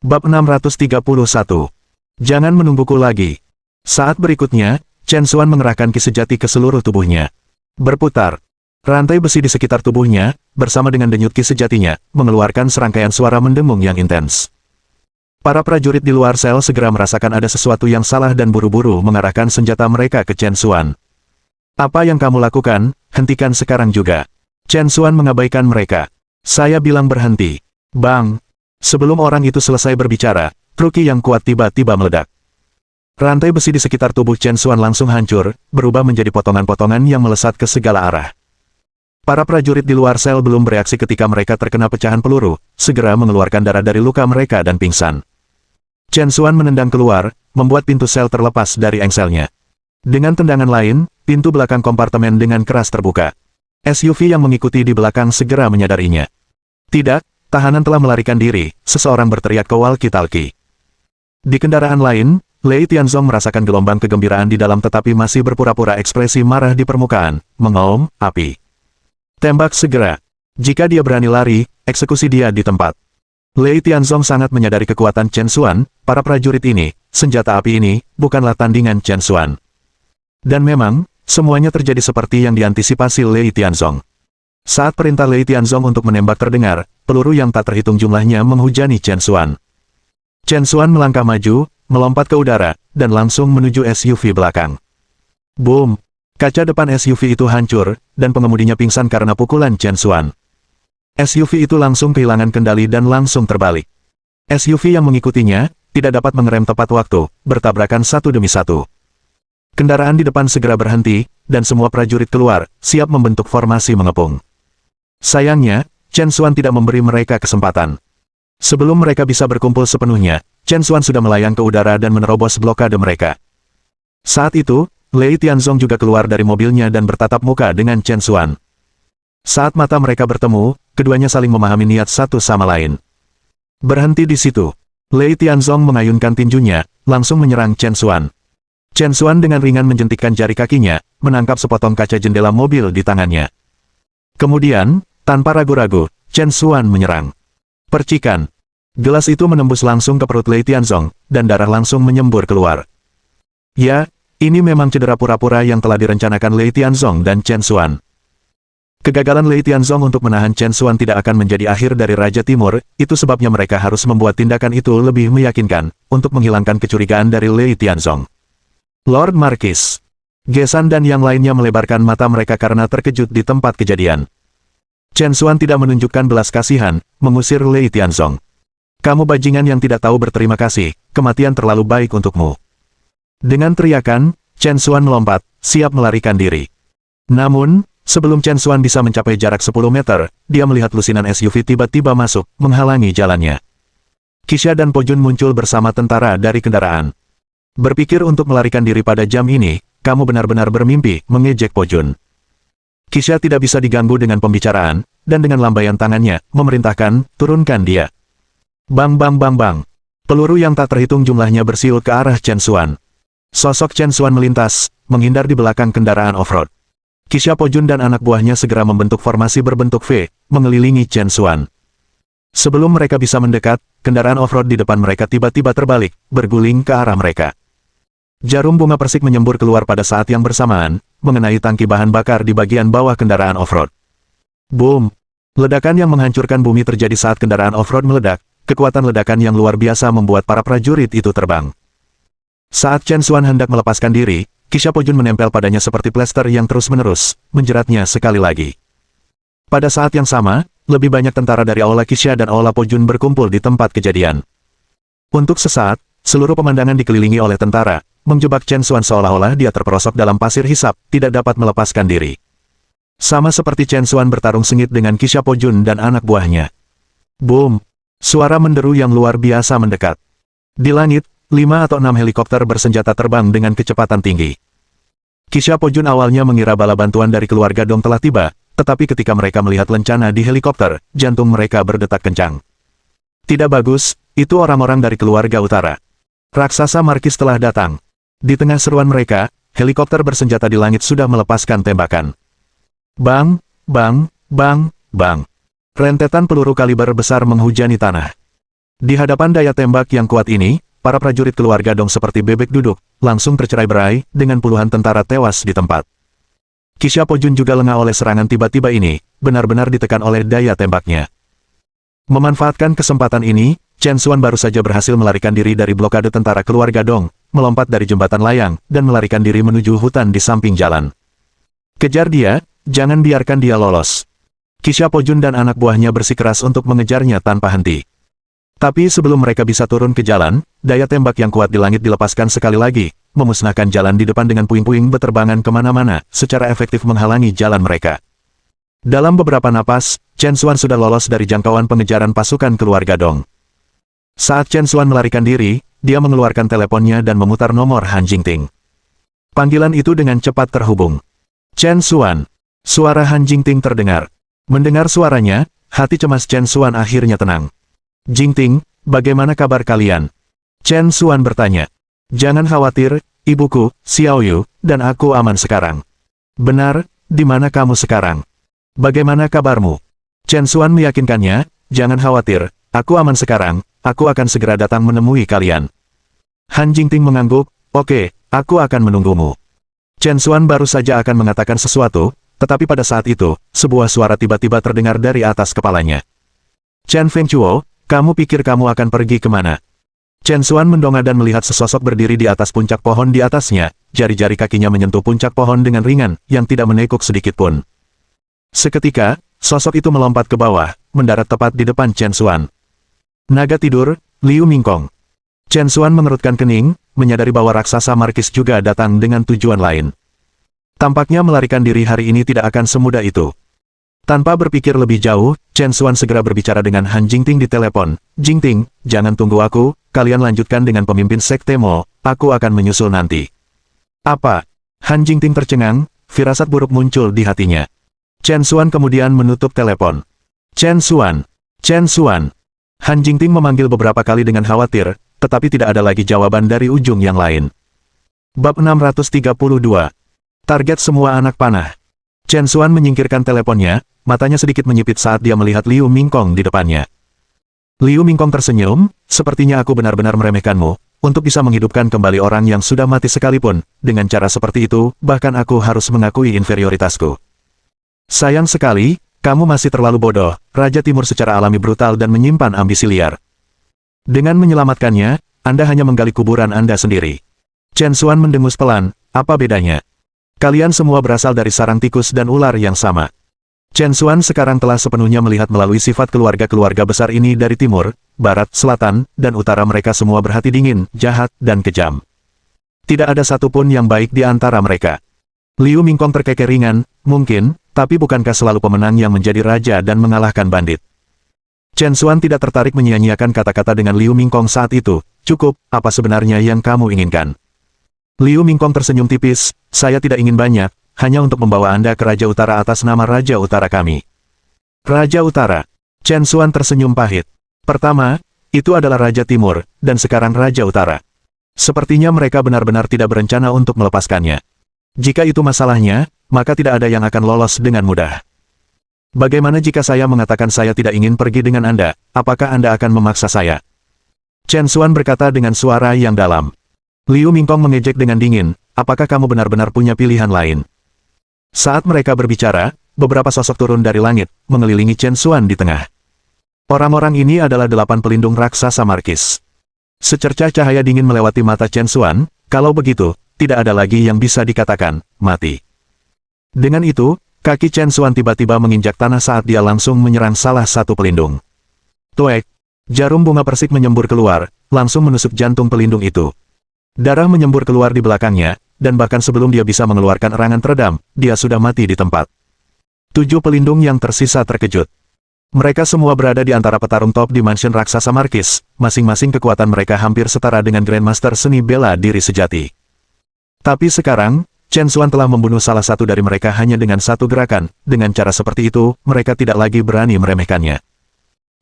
Bab 631. Jangan menungguku lagi. Saat berikutnya, Chen Xuan mengerahkan ki sejati ke seluruh tubuhnya. Berputar. Rantai besi di sekitar tubuhnya, bersama dengan denyut ki sejatinya, mengeluarkan serangkaian suara mendengung yang intens. Para prajurit di luar sel segera merasakan ada sesuatu yang salah dan buru-buru mengarahkan senjata mereka ke Chen Xuan. Apa yang kamu lakukan, hentikan sekarang juga. Chen Xuan mengabaikan mereka. Saya bilang berhenti. Bang! Sebelum orang itu selesai berbicara, truki yang kuat tiba-tiba meledak. Rantai besi di sekitar tubuh Chen Xuan langsung hancur, berubah menjadi potongan-potongan yang melesat ke segala arah. Para prajurit di luar sel belum bereaksi ketika mereka terkena pecahan peluru, segera mengeluarkan darah dari luka mereka dan pingsan. Chen Xuan menendang keluar, membuat pintu sel terlepas dari engselnya. Dengan tendangan lain, pintu belakang kompartemen dengan keras terbuka. SUV yang mengikuti di belakang segera menyadarinya. Tidak, tahanan telah melarikan diri, seseorang berteriak ke walkie-talkie. Di kendaraan lain, Lei Tianzong merasakan gelombang kegembiraan di dalam tetapi masih berpura-pura ekspresi marah di permukaan, mengaum, api. Tembak segera. Jika dia berani lari, eksekusi dia di tempat. Lei Tianzong sangat menyadari kekuatan Chen Xuan, para prajurit ini, senjata api ini, bukanlah tandingan Chen Xuan. Dan memang, semuanya terjadi seperti yang diantisipasi Lei Tianzong. Saat perintah Lei Tianzong untuk menembak terdengar, peluru yang tak terhitung jumlahnya menghujani Chen Xuan. Chen Xuan melangkah maju, melompat ke udara, dan langsung menuju SUV belakang. Boom! Kaca depan SUV itu hancur, dan pengemudinya pingsan karena pukulan Chen Xuan. SUV itu langsung kehilangan kendali dan langsung terbalik. SUV yang mengikutinya, tidak dapat mengerem tepat waktu, bertabrakan satu demi satu. Kendaraan di depan segera berhenti, dan semua prajurit keluar, siap membentuk formasi mengepung. Sayangnya, Chen Xuan tidak memberi mereka kesempatan. Sebelum mereka bisa berkumpul sepenuhnya, Chen Xuan sudah melayang ke udara dan menerobos blokade mereka. Saat itu, Lei Tianzong juga keluar dari mobilnya dan bertatap muka dengan Chen Xuan. Saat mata mereka bertemu, keduanya saling memahami niat satu sama lain. Berhenti di situ. Lei Tianzong mengayunkan tinjunya, langsung menyerang Chen Xuan. Chen Xuan dengan ringan menjentikkan jari kakinya, menangkap sepotong kaca jendela mobil di tangannya. Kemudian, tanpa ragu-ragu, Chen Xuan menyerang. Percikan. Gelas itu menembus langsung ke perut Lei Tianzong, dan darah langsung menyembur keluar. Ya, ini memang cedera pura-pura yang telah direncanakan Lei Tianzong dan Chen Xuan. Kegagalan Lei Tianzong untuk menahan Chen Xuan tidak akan menjadi akhir dari Raja Timur, itu sebabnya mereka harus membuat tindakan itu lebih meyakinkan, untuk menghilangkan kecurigaan dari Lei Tianzong. Lord Marquis. Gesan dan yang lainnya melebarkan mata mereka karena terkejut di tempat kejadian. Chen Xuan tidak menunjukkan belas kasihan, mengusir Lei Tianzong. Kamu bajingan yang tidak tahu berterima kasih, kematian terlalu baik untukmu. Dengan teriakan, Chen Xuan melompat, siap melarikan diri. Namun, sebelum Chen Xuan bisa mencapai jarak 10 meter, dia melihat lusinan SUV tiba-tiba masuk, menghalangi jalannya. Qixia dan Po Jun muncul bersama tentara dari kendaraan. Berpikir untuk melarikan diri pada jam ini, kamu benar-benar bermimpi, mengejek Po Jun. Qixia tidak bisa diganggu dengan pembicaraan, dan dengan lambaian tangannya, memerintahkan, turunkan dia. Bang bang bang bang. Peluru yang tak terhitung jumlahnya bersiul ke arah Chen Xuan. Sosok Chen Xuan melintas, menghindar di belakang kendaraan off-road. Qixia, Po Jun dan anak buahnya segera membentuk formasi berbentuk V, mengelilingi Chen Xuan. Sebelum mereka bisa mendekat, kendaraan off-road di depan mereka tiba-tiba terbalik, berguling ke arah mereka. Jarum bunga persik menyembur keluar pada saat yang bersamaan, mengenai tangki bahan bakar di bagian bawah kendaraan off-road. Boom! Ledakan yang menghancurkan bumi terjadi saat kendaraan off-road meledak, kekuatan ledakan yang luar biasa membuat para prajurit itu terbang. Saat Chen Xuan hendak melepaskan diri, Qixia, Po Jun menempel padanya seperti plester yang terus-menerus, menjeratnya sekali lagi. Pada saat yang sama, lebih banyak tentara dari Aula Qixia dan Aula Po Jun berkumpul di tempat kejadian. Untuk sesaat, seluruh pemandangan dikelilingi oleh tentara, menjebak Chen Xuan seolah-olah dia terperosok dalam pasir hisap, tidak dapat melepaskan diri. Sama seperti Chen Xuan bertarung sengit dengan Qixia, Po Jun dan anak buahnya. Boom! Suara menderu yang luar biasa mendekat. Di langit, 5 atau 6 helikopter bersenjata terbang dengan kecepatan tinggi. Qixia, Po Jun awalnya mengira bala bantuan dari keluarga Dong telah tiba, tetapi ketika mereka melihat lencana di helikopter, jantung mereka berdetak kencang. Tidak bagus, itu orang-orang dari keluarga utara. Raksasa Marquis telah datang. Di tengah seruan mereka, helikopter bersenjata di langit sudah melepaskan tembakan. Bang, bang, bang, bang. Rentetan peluru kaliber besar menghujani tanah. Di hadapan daya tembak yang kuat ini, para prajurit keluarga Dong seperti bebek duduk, langsung tercerai-berai, dengan puluhan tentara tewas di tempat. Qixia Pojun juga lengah oleh serangan tiba-tiba ini, benar-benar ditekan oleh daya tembaknya. Memanfaatkan kesempatan ini, Chen Xuan baru saja berhasil melarikan diri dari blokade tentara keluarga Dong, melompat dari jembatan layang, dan melarikan diri menuju hutan di samping jalan. Kejar dia, jangan biarkan dia lolos. Qixia Pojun dan anak buahnya bersikeras untuk mengejarnya tanpa henti. Tapi sebelum mereka bisa turun ke jalan, daya tembak yang kuat di langit dilepaskan sekali lagi, memusnahkan jalan di depan dengan puing-puing beterbangan kemana-mana, secara efektif menghalangi jalan mereka. Dalam beberapa napas, Chen Xuan sudah lolos dari jangkauan pengejaran pasukan keluarga Dong. Saat Chen Xuan melarikan diri, dia mengeluarkan teleponnya dan memutar nomor Han Jingting. Panggilan itu dengan cepat terhubung. Chen Xuan. Suara Han Jingting terdengar. Mendengar suaranya, hati cemas Chen Xuan akhirnya tenang. Jingting, bagaimana kabar kalian? Chen Xuan bertanya. Jangan khawatir, ibuku, Xiao Yu, dan aku aman sekarang. Benar, di mana kamu sekarang? Bagaimana kabarmu? Chen Xuan meyakinkannya, jangan khawatir, aku aman sekarang, aku akan segera datang menemui kalian. Han Jingting mengangguk, oke, aku akan menunggumu. Chen Xuan baru saja akan mengatakan sesuatu, tetapi pada saat itu, sebuah suara tiba-tiba terdengar dari atas kepalanya. Chen Fengchuo, kamu pikir kamu akan pergi kemana? Chen Xuan mendongak dan melihat sesosok berdiri di atas puncak pohon di atasnya, jari-jari kakinya menyentuh puncak pohon dengan ringan, yang tidak menekuk sedikit pun. Seketika, sosok itu melompat ke bawah, mendarat tepat di depan Chen Xuan. Naga tidur, Liu Mingkong. Chen Xuan mengerutkan kening, menyadari bahwa raksasa markis juga datang dengan tujuan lain. Tampaknya melarikan diri hari ini tidak akan semudah itu. Tanpa berpikir lebih jauh, Chen Xuan segera berbicara dengan Han Jingting di telepon. Jingting, jangan tunggu aku, kalian lanjutkan dengan pemimpin Sekte Mo, aku akan menyusul nanti. Apa? Han Jingting tercengang, firasat buruk muncul di hatinya. Chen Xuan kemudian menutup telepon. Chen Xuan. Chen Xuan. Han Jingting memanggil beberapa kali dengan khawatir, tetapi tidak ada lagi jawaban dari ujung yang lain. Bab 632. Target semua anak panah. Chen Xuan menyingkirkan teleponnya, matanya sedikit menyipit saat dia melihat Liu Mingkong di depannya. Liu Mingkong tersenyum, sepertinya aku benar-benar meremehkanmu, untuk bisa menghidupkan kembali orang yang sudah mati sekalipun, dengan cara seperti itu, bahkan aku harus mengakui inferioritasku. Sayang sekali, kamu masih terlalu bodoh, Raja Timur secara alami brutal dan menyimpan ambisi liar. Dengan menyelamatkannya, Anda hanya menggali kuburan Anda sendiri. Chen Xuan mendengus pelan, apa bedanya? Kalian semua berasal dari sarang tikus dan ular yang sama. Chen Xuan sekarang telah sepenuhnya melihat melalui sifat keluarga-keluarga besar ini dari timur, barat, selatan, dan utara mereka semua berhati dingin, jahat, dan kejam. Tidak ada satupun yang baik di antara mereka. Liu Mingkong terkekeh ringan, mungkin, tapi bukankah selalu pemenang yang menjadi raja dan mengalahkan bandit? Chen Xuan tidak tertarik menyia-nyiakan kata-kata dengan Liu Mingkong saat itu, cukup, apa sebenarnya yang kamu inginkan? Liu Mingkong tersenyum tipis, saya tidak ingin banyak, hanya untuk membawa Anda ke Raja Utara atas nama Raja Utara kami. Raja Utara. Chen Xuan tersenyum pahit. Pertama, itu adalah Raja Timur, dan sekarang Raja Utara. Sepertinya mereka benar-benar tidak berencana untuk melepaskannya. Jika itu masalahnya, maka tidak ada yang akan lolos dengan mudah. Bagaimana jika saya mengatakan saya tidak ingin pergi dengan Anda, apakah Anda akan memaksa saya? Chen Xuan berkata dengan suara yang dalam. Liu Mingkong mengejek dengan dingin, apakah kamu benar-benar punya pilihan lain? Saat mereka berbicara, beberapa sosok turun dari langit, mengelilingi Chen Xuan di tengah. Orang-orang ini adalah 8 pelindung raksasa markis. Secercah cahaya dingin melewati mata Chen Xuan, kalau begitu, tidak ada lagi yang bisa dikatakan, mati. Dengan itu, kaki Chen Xuan tiba-tiba menginjak tanah saat dia langsung menyerang salah satu pelindung. Tuek! Jarum bunga persik menyembur keluar, langsung menusuk jantung pelindung itu. Darah menyembur keluar di belakangnya, dan bahkan sebelum dia bisa mengeluarkan erangan teredam, dia sudah mati di tempat. 7 pelindung yang tersisa terkejut. Mereka semua berada di antara petarung top di mansion raksasa markis, masing-masing kekuatan mereka hampir setara dengan Grandmaster seni bela diri sejati. Tapi sekarang, Chen Xuan telah membunuh salah satu dari mereka hanya dengan satu gerakan, dengan cara seperti itu, mereka tidak lagi berani meremehkannya.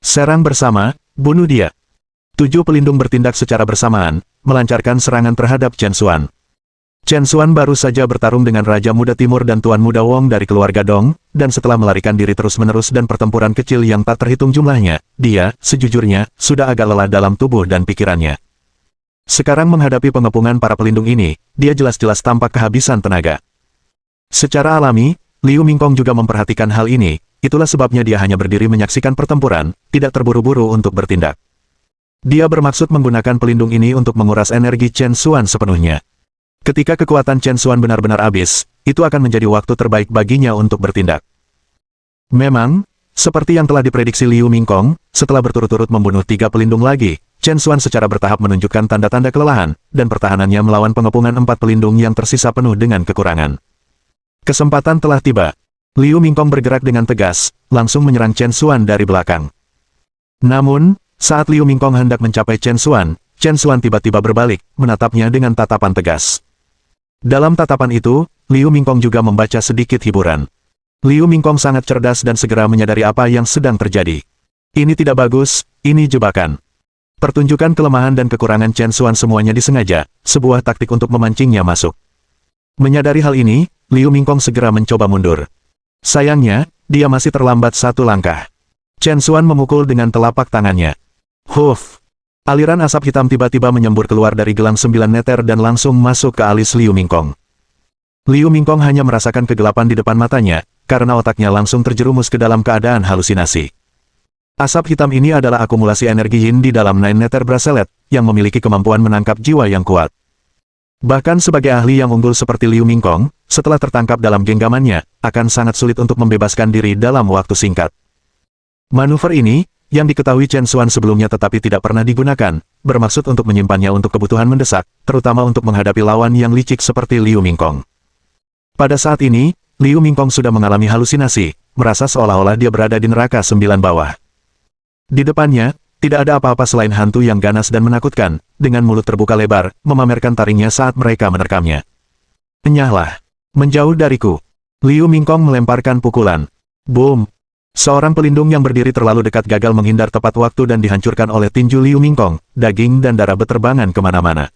Serang bersama, bunuh dia. 7 pelindung bertindak secara bersamaan, melancarkan serangan terhadap Chen Xuan. Chen Xuan baru saja bertarung dengan Raja Muda Timur dan Tuan Muda Wong dari keluarga Dong, dan setelah melarikan diri terus-menerus dan pertempuran kecil yang tak terhitung jumlahnya, dia, sejujurnya, sudah agak lelah dalam tubuh dan pikirannya. Sekarang menghadapi pengepungan para pelindung ini, dia jelas-jelas tampak kehabisan tenaga. Secara alami, Liu Mingkong juga memperhatikan hal ini, itulah sebabnya dia hanya berdiri menyaksikan pertempuran, tidak terburu-buru untuk bertindak. Dia bermaksud menggunakan pelindung ini untuk menguras energi Chen Xuan sepenuhnya. Ketika kekuatan Chen Xuan benar-benar habis, itu akan menjadi waktu terbaik baginya untuk bertindak. Memang, seperti yang telah diprediksi Liu Mingkong, setelah berturut-turut membunuh 3 pelindung lagi, Chen Xuan secara bertahap menunjukkan tanda-tanda kelelahan, dan pertahanannya melawan pengepungan 4 pelindung yang tersisa penuh dengan kekurangan. Kesempatan telah tiba. Liu Mingkong bergerak dengan tegas, langsung menyerang Chen Xuan dari belakang. Namun, saat Liu Mingkong hendak mencapai Chen Xuan tiba-tiba berbalik, menatapnya dengan tatapan tegas. Dalam tatapan itu, Liu Mingkong juga membaca sedikit hiburan. Liu Mingkong sangat cerdas dan segera menyadari apa yang sedang terjadi. Ini tidak bagus, ini jebakan. Pertunjukan kelemahan dan kekurangan Chen Xuan semuanya disengaja, sebuah taktik untuk memancingnya masuk. Menyadari hal ini, Liu Mingkong segera mencoba mundur. Sayangnya, dia masih terlambat 1 langkah. Chen Xuan memukul dengan telapak tangannya. Huff! Aliran asap hitam tiba-tiba menyembur keluar dari gelang 9 meter dan langsung masuk ke alis Liu Mingkong. Liu Mingkong hanya merasakan kegelapan di depan matanya, karena otaknya langsung terjerumus ke dalam keadaan halusinasi. Asap hitam ini adalah akumulasi energi yin di dalam Nine Nether Bracelet, yang memiliki kemampuan menangkap jiwa yang kuat. Bahkan sebagai ahli yang unggul seperti Liu Mingkong, setelah tertangkap dalam genggamannya, akan sangat sulit untuk membebaskan diri dalam waktu singkat. Manuver ini, yang diketahui Chen Xuan sebelumnya tetapi tidak pernah digunakan, bermaksud untuk menyimpannya untuk kebutuhan mendesak, terutama untuk menghadapi lawan yang licik seperti Liu Mingkong. Pada saat ini, Liu Mingkong sudah mengalami halusinasi, merasa seolah-olah dia berada di neraka 9 bawah. Di depannya, tidak ada apa-apa selain hantu yang ganas dan menakutkan, dengan mulut terbuka lebar, memamerkan taringnya saat mereka menerkamnya. Enyahlah! Menjauh dariku! Liu Mingkong melemparkan pukulan. Boom! Seorang pelindung yang berdiri terlalu dekat gagal menghindar tepat waktu dan dihancurkan oleh tinju Liu Mingkong, daging dan darah beterbangan kemana-mana.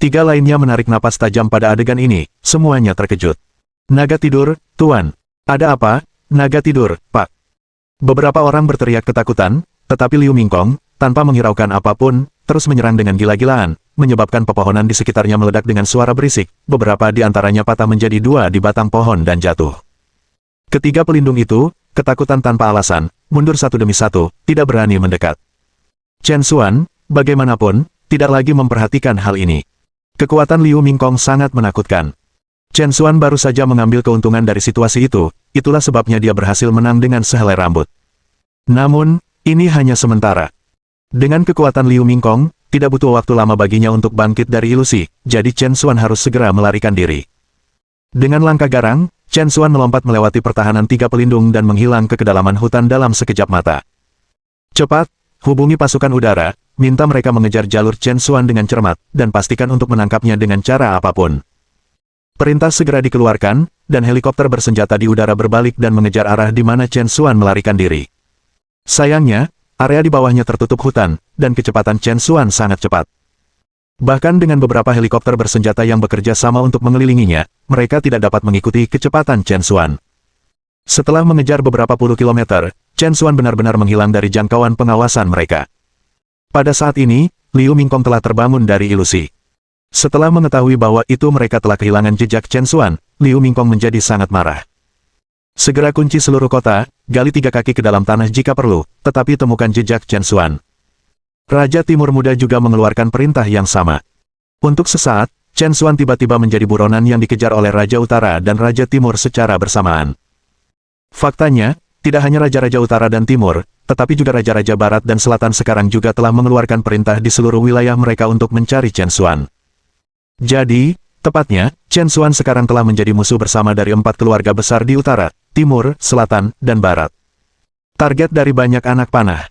3 lainnya menarik napas tajam pada adegan ini, semuanya terkejut. Naga tidur, Tuan. Ada apa? Naga tidur, Pak. Beberapa orang berteriak ketakutan, tetapi Liu Mingkong, tanpa menghiraukan apapun, terus menyerang dengan gila-gilaan, menyebabkan pepohonan di sekitarnya meledak dengan suara berisik, beberapa di antaranya patah menjadi 2 di batang pohon dan jatuh. Ketiga pelindung itu, ketakutan tanpa alasan, mundur satu demi satu, tidak berani mendekat. Chen Xuan, bagaimanapun, tidak lagi memperhatikan hal ini. Kekuatan Liu Mingkong sangat menakutkan. Chen Xuan baru saja mengambil keuntungan dari situasi itu, itulah sebabnya dia berhasil menang dengan sehelai rambut. Namun, ini hanya sementara. Dengan kekuatan Liu Mingkong, tidak butuh waktu lama baginya untuk bangkit dari ilusi, jadi Chen Xuan harus segera melarikan diri. Dengan langkah garang, Chen Xuan melompat melewati pertahanan 3 pelindung dan menghilang ke kedalaman hutan dalam sekejap mata. Cepat, hubungi pasukan udara, minta mereka mengejar jalur Chen Xuan dengan cermat, dan pastikan untuk menangkapnya dengan cara apapun. Perintah segera dikeluarkan, dan helikopter bersenjata di udara berbalik dan mengejar arah di mana Chen Xuan melarikan diri. Sayangnya, area di bawahnya tertutup hutan, dan kecepatan Chen Xuan sangat cepat. Bahkan dengan beberapa helikopter bersenjata yang bekerja sama untuk mengelilinginya, mereka tidak dapat mengikuti kecepatan Chen Xuan. Setelah mengejar beberapa puluh kilometer, Chen Xuan benar-benar menghilang dari jangkauan pengawasan mereka. Pada saat ini, Liu Mingkong telah terbangun dari ilusi. Setelah mengetahui bahwa itu mereka telah kehilangan jejak Chen Xuan, Liu Mingkong menjadi sangat marah. Segera kunci seluruh kota, gali 3 kaki ke dalam tanah jika perlu, tetapi temukan jejak Chen Xuan. Raja Timur Muda juga mengeluarkan perintah yang sama. Untuk sesaat, Chen Xuan tiba-tiba menjadi buronan yang dikejar oleh Raja Utara dan Raja Timur secara bersamaan. Faktanya, tidak hanya Raja-Raja Utara dan Timur, tetapi juga Raja-Raja Barat dan Selatan sekarang juga telah mengeluarkan perintah di seluruh wilayah mereka untuk mencari Chen Xuan. Jadi, tepatnya, Chen Xuan sekarang telah menjadi musuh bersama dari 4 keluarga besar di Utara, Timur, Selatan, dan Barat. Target dari banyak anak panah.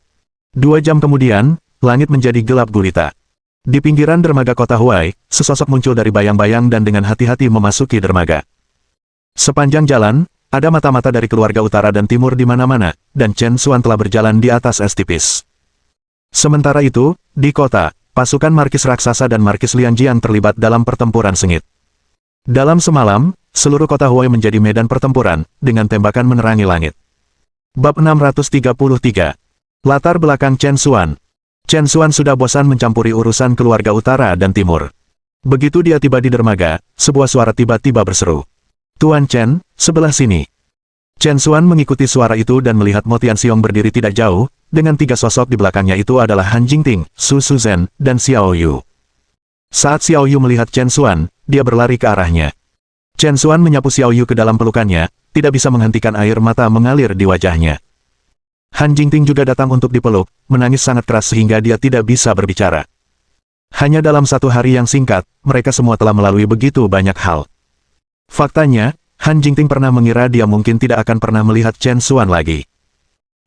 2 jam kemudian, langit menjadi gelap gulita. Di pinggiran dermaga kota Huai, sesosok muncul dari bayang-bayang dan dengan hati-hati memasuki dermaga. Sepanjang jalan, ada mata-mata dari keluarga utara dan timur di mana-mana, dan Chen Xuan telah berjalan di atas es tipis. Sementara itu, di kota, pasukan Markis Raksasa dan Markis Lianjiang terlibat dalam pertempuran sengit. Dalam semalam, seluruh kota Huai menjadi medan pertempuran, dengan tembakan menerangi langit. Bab 633. Latar belakang Chen Xuan. Chen Xuan sudah bosan mencampuri urusan keluarga utara dan timur. Begitu dia tiba di dermaga, sebuah suara tiba-tiba berseru. "Tuan Chen, sebelah sini." Chen Xuan mengikuti suara itu dan melihat Mo Tianxiong berdiri tidak jauh, dengan tiga sosok di belakangnya itu adalah Han Jingting, Su Shuzhen, dan Xiao Yu. Saat Xiao Yu melihat Chen Xuan, dia berlari ke arahnya. Chen Xuan menyapu Xiao Yu ke dalam pelukannya, tidak bisa menghentikan air mata mengalir di wajahnya. Han Jingting juga datang untuk dipeluk, menangis sangat keras sehingga dia tidak bisa berbicara. Hanya dalam satu hari yang singkat, mereka semua telah melalui begitu banyak hal. Faktanya, Han Jingting pernah mengira dia mungkin tidak akan pernah melihat Chen Xuan lagi.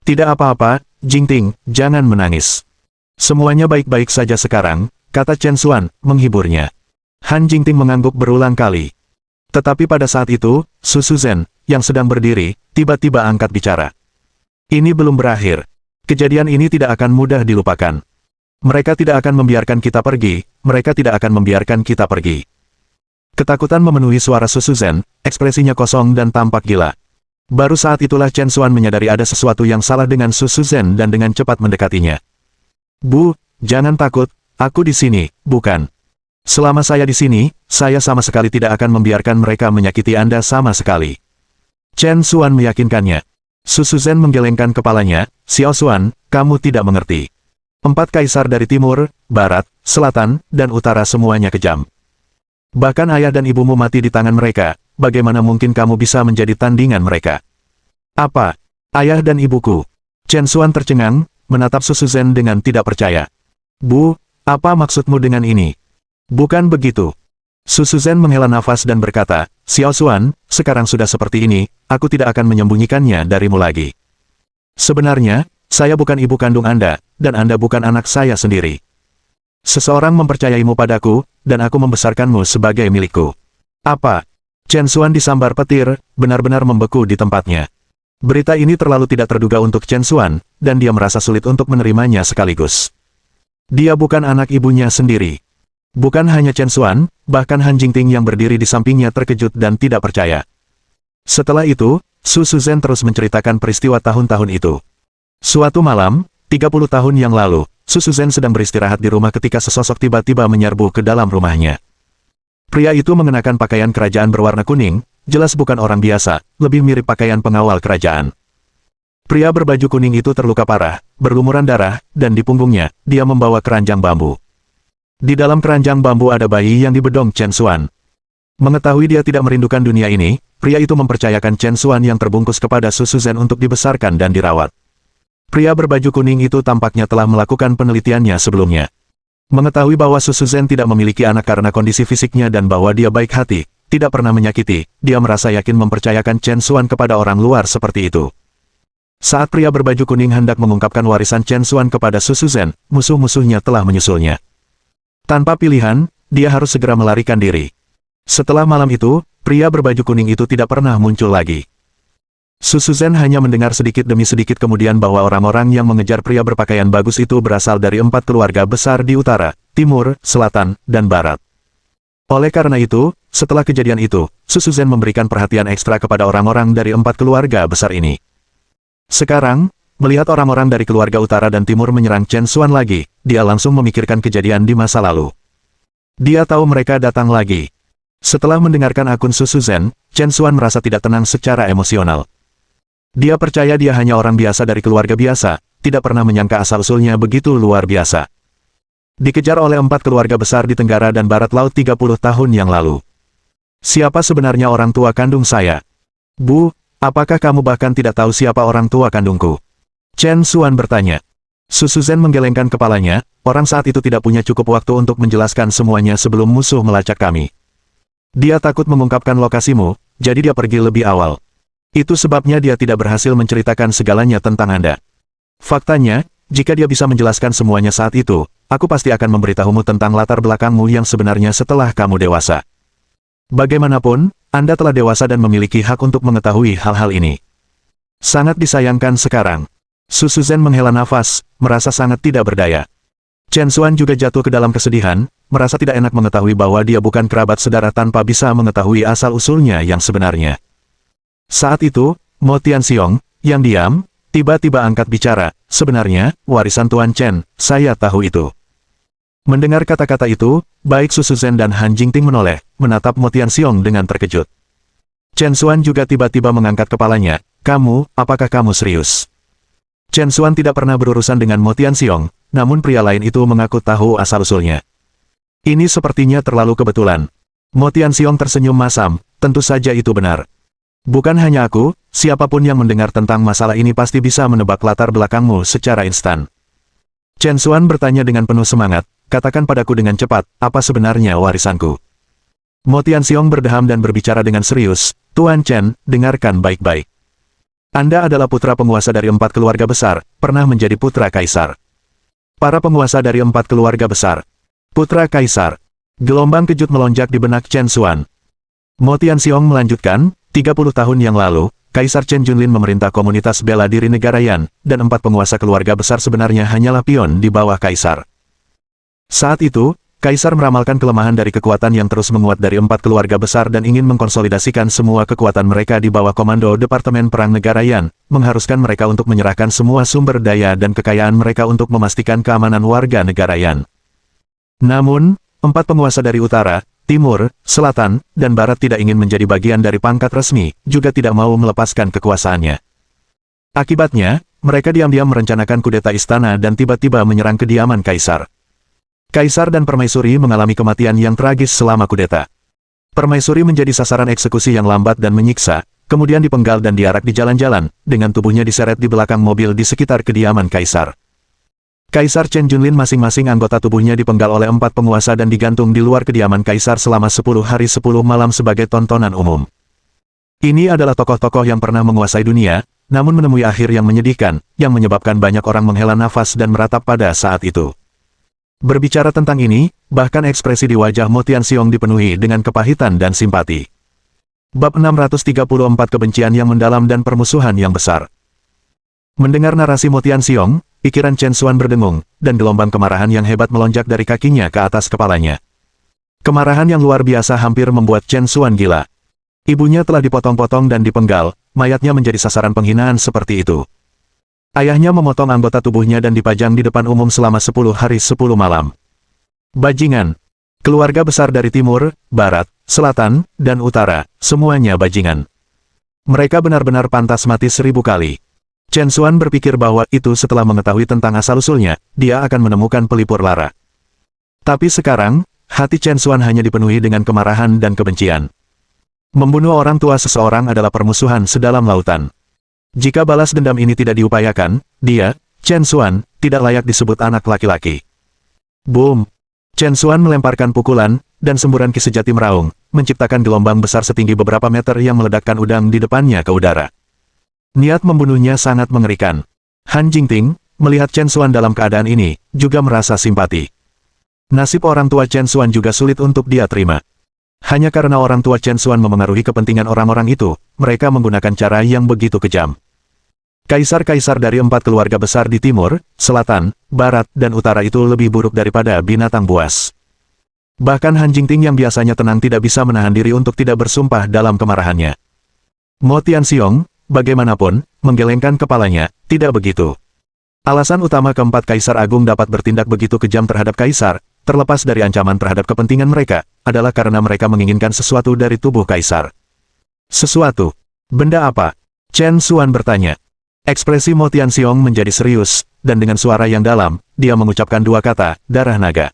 "Tidak apa-apa, Jingting, jangan menangis. Semuanya baik-baik saja sekarang," kata Chen Xuan, menghiburnya. Han Jingting mengangguk berulang kali. Tetapi pada saat itu, Su Shuzhen, yang sedang berdiri, tiba-tiba angkat bicara. "Ini belum berakhir. Kejadian ini tidak akan mudah dilupakan. Mereka tidak akan membiarkan kita pergi, mereka tidak akan membiarkan kita pergi." Ketakutan memenuhi suara Su Shuzhen, ekspresinya kosong dan tampak gila. Baru saat itulah Chen Xuan menyadari ada sesuatu yang salah dengan Su Shuzhen dan dengan cepat mendekatinya. "Bu, jangan takut, aku di sini, bukan. Selama saya di sini, saya sama sekali tidak akan membiarkan mereka menyakiti Anda sama sekali." Chen Xuan meyakinkannya. Su Shuzhen menggelengkan kepalanya, "Xiao Xuan, kamu tidak mengerti. 4 kaisar dari timur, barat, selatan, dan utara semuanya kejam. Bahkan ayah dan ibumu mati di tangan mereka, bagaimana mungkin kamu bisa menjadi tandingan mereka?" "Apa? Ayah dan ibuku?" Chen Xuan tercengang, menatap Su Shuzhen dengan tidak percaya. "Bu, apa maksudmu dengan ini?" "Bukan begitu." Su Shuzhen menghela nafas dan berkata, "Xiao Xuan, sekarang sudah seperti ini, aku tidak akan menyembunyikannya darimu lagi. Sebenarnya, saya bukan ibu kandung Anda, dan Anda bukan anak saya sendiri. Seseorang mempercayaimu padaku, dan aku membesarkanmu sebagai milikku." "Apa?" Chen Xuan disambar petir, benar-benar membeku di tempatnya. Berita ini terlalu tidak terduga untuk Chen Xuan, dan dia merasa sulit untuk menerimanya sekaligus. Dia bukan anak ibunya sendiri. Bukan hanya Chen Xuan, bahkan Han Jingting yang berdiri di sampingnya terkejut dan tidak percaya. Setelah itu, Su Shuzhen terus menceritakan peristiwa tahun-tahun itu. Suatu malam, 30 tahun yang lalu, Su Shuzhen sedang beristirahat di rumah ketika sesosok tiba-tiba menyerbu ke dalam rumahnya. Pria itu mengenakan pakaian kerajaan berwarna kuning, jelas bukan orang biasa, lebih mirip pakaian pengawal kerajaan. Pria berbaju kuning itu terluka parah, berlumuran darah, dan di punggungnya, dia membawa keranjang bambu. Di dalam keranjang bambu ada bayi yang dibedong Chen Xuan. Mengetahui dia tidak merindukan dunia ini, pria itu mempercayakan Chen Xuan yang terbungkus kepada Su Shuzhen untuk dibesarkan dan dirawat. Pria berbaju kuning itu tampaknya telah melakukan penelitiannya sebelumnya. Mengetahui bahwa Su Shuzhen tidak memiliki anak karena kondisi fisiknya dan bahwa dia baik hati, tidak pernah menyakiti, dia merasa yakin mempercayakan Chen Xuan kepada orang luar seperti itu. Saat pria berbaju kuning hendak mengungkapkan warisan Chen Xuan kepada Su Shuzhen, musuh-musuhnya telah menyusulnya. Tanpa pilihan, dia harus segera melarikan diri. Setelah malam itu, pria berbaju kuning itu tidak pernah muncul lagi. Su Shuzhen hanya mendengar sedikit demi sedikit kemudian bahwa orang-orang yang mengejar pria berpakaian bagus itu berasal dari 4 keluarga besar di utara, timur, selatan, dan barat. Oleh karena itu, setelah kejadian itu, Su Shuzhen memberikan perhatian ekstra kepada orang-orang dari 4 keluarga besar ini. Sekarang, melihat orang-orang dari keluarga utara dan timur menyerang Chen Xuan lagi, dia langsung memikirkan kejadian di masa lalu. Dia tahu mereka datang lagi. Setelah mendengarkan akun Su Shuzhen, Chen Xuan merasa tidak tenang secara emosional. Dia percaya dia hanya orang biasa dari keluarga biasa, tidak pernah menyangka asal-usulnya begitu luar biasa. Dikejar oleh 4 keluarga besar di Tenggara dan Barat Laut 30 tahun yang lalu. Siapa sebenarnya orang tua kandung saya? Bu, apakah kamu bahkan tidak tahu siapa orang tua kandungku? Chen Xuan bertanya. Su Shuzhen menggelengkan kepalanya, orang saat itu tidak punya cukup waktu untuk menjelaskan semuanya sebelum musuh melacak kami. Dia takut mengungkapkan lokasimu, jadi dia pergi lebih awal. Itu sebabnya dia tidak berhasil menceritakan segalanya tentang Anda. Faktanya, jika dia bisa menjelaskan semuanya saat itu, aku pasti akan memberitahumu tentang latar belakangmu yang sebenarnya setelah kamu dewasa. Bagaimanapun, Anda telah dewasa dan memiliki hak untuk mengetahui hal-hal ini. Sangat disayangkan sekarang. Su Shuzhen menghela nafas, merasa sangat tidak berdaya. Chen Xuan juga jatuh ke dalam kesedihan, merasa tidak enak mengetahui bahwa dia bukan kerabat saudara tanpa bisa mengetahui asal-usulnya yang sebenarnya. Saat itu, Mo Tianxiong, yang diam, tiba-tiba angkat bicara, "Sebenarnya, warisan Tuan Chen, saya tahu itu." Mendengar kata-kata itu, baik Su Shuzhen dan Han Jingting menoleh, menatap Mo Tianxiong dengan terkejut. Chen Xuan juga tiba-tiba mengangkat kepalanya, apakah kamu serius?" Chen Xuan tidak pernah berurusan dengan Mo Tianxiong, namun pria lain itu mengaku tahu asal-usulnya. Ini sepertinya terlalu kebetulan. Mo Tianxiong tersenyum masam, tentu saja itu benar. Bukan hanya aku, siapapun yang mendengar tentang masalah ini pasti bisa menebak latar belakangmu secara instan. Chen Xuan bertanya dengan penuh semangat, "Katakan padaku dengan cepat, apa sebenarnya warisanku?" Mo Tianxiong berdeham dan berbicara dengan serius, "Tuan Chen, dengarkan baik-baik. Anda adalah putra penguasa dari 4 keluarga besar, pernah menjadi putra kaisar. Para penguasa dari 4 keluarga besar. Putra kaisar." Gelombang kejut melonjak di benak Chen Xuan. Mo Tianxiong melanjutkan, 30 tahun yang lalu, Kaisar Chen Junlin memerintah komunitas bela diri negara Yan, dan 4 penguasa keluarga besar sebenarnya hanyalah pion di bawah Kaisar. Saat itu, Kaisar meramalkan kelemahan dari kekuatan yang terus menguat dari 4 keluarga besar dan ingin mengkonsolidasikan semua kekuatan mereka di bawah komando Departemen Perang Negara Yan, mengharuskan mereka untuk menyerahkan semua sumber daya dan kekayaan mereka untuk memastikan keamanan warga negara Yan. Namun, 4 penguasa dari utara, timur, selatan, dan barat tidak ingin menjadi bagian dari pangkat resmi, juga tidak mau melepaskan kekuasaannya. Akibatnya, mereka diam-diam merencanakan kudeta istana dan tiba-tiba menyerang kediaman Kaisar. Kaisar dan Permaisuri mengalami kematian yang tragis selama kudeta. Permaisuri menjadi sasaran eksekusi yang lambat dan menyiksa, kemudian dipenggal dan diarak di jalan-jalan, dengan tubuhnya diseret di belakang mobil di sekitar kediaman Kaisar. Kaisar Chen Junlin masing-masing anggota tubuhnya dipenggal oleh 4 penguasa dan digantung di luar kediaman Kaisar selama 10 hari 10 malam sebagai tontonan umum. Ini adalah tokoh-tokoh yang pernah menguasai dunia, namun menemui akhir yang menyedihkan, yang menyebabkan banyak orang menghela nafas dan meratap pada saat itu. Berbicara tentang ini, bahkan ekspresi di wajah Mo Tianxiong dipenuhi dengan kepahitan dan simpati. Bab 634 Kebencian yang mendalam dan permusuhan yang besar. Mendengar narasi Mo Tianxiong, pikiran Chen Xuan berdengung, dan gelombang kemarahan yang hebat melonjak dari kakinya ke atas kepalanya. Kemarahan yang luar biasa hampir membuat Chen Xuan gila. Ibunya telah dipotong-potong dan dipenggal, mayatnya menjadi sasaran penghinaan seperti itu. Ayahnya memotong anggota tubuhnya dan dipajang di depan umum selama 10 hari 10 malam. Bajingan. Keluarga besar dari timur, barat, selatan, dan utara, semuanya bajingan. Mereka benar-benar pantas mati 1000 kali. Chen Xuan berpikir bahwa itu setelah mengetahui tentang asal-usulnya, dia akan menemukan pelipur lara. Tapi sekarang, hati Chen Xuan hanya dipenuhi dengan kemarahan dan kebencian. Membunuh orang tua seseorang adalah permusuhan sedalam lautan. Jika balas dendam ini tidak diupayakan, dia, Chen Xuan, tidak layak disebut anak laki-laki. Boom! Chen Xuan melemparkan pukulan, dan semburan ki sejati meraung, menciptakan gelombang besar setinggi beberapa meter yang meledakkan udang di depannya ke udara. Niat membunuhnya sangat mengerikan. Han Jingting, melihat Chen Xuan dalam keadaan ini, juga merasa simpati. Nasib orang tua Chen Xuan juga sulit untuk dia terima. Hanya karena orang tua Chen Xuan memengaruhi kepentingan orang-orang itu, mereka menggunakan cara yang begitu kejam. Kaisar-kaisar dari 4 keluarga besar di timur, selatan, barat, dan utara itu lebih buruk daripada binatang buas. Bahkan Han Jingting yang biasanya tenang tidak bisa menahan diri untuk tidak bersumpah dalam kemarahannya. Mo Tianxiong, bagaimanapun, menggelengkan kepalanya, tidak begitu. Alasan utama keempat Kaisar Agung dapat bertindak begitu kejam terhadap Kaisar, terlepas dari ancaman terhadap kepentingan mereka, adalah karena mereka menginginkan sesuatu dari tubuh Kaisar. Sesuatu? Benda apa? Chen Xuan bertanya. Ekspresi Mo Tianxiong menjadi serius, dan dengan suara yang dalam, dia mengucapkan 2 kata, darah naga.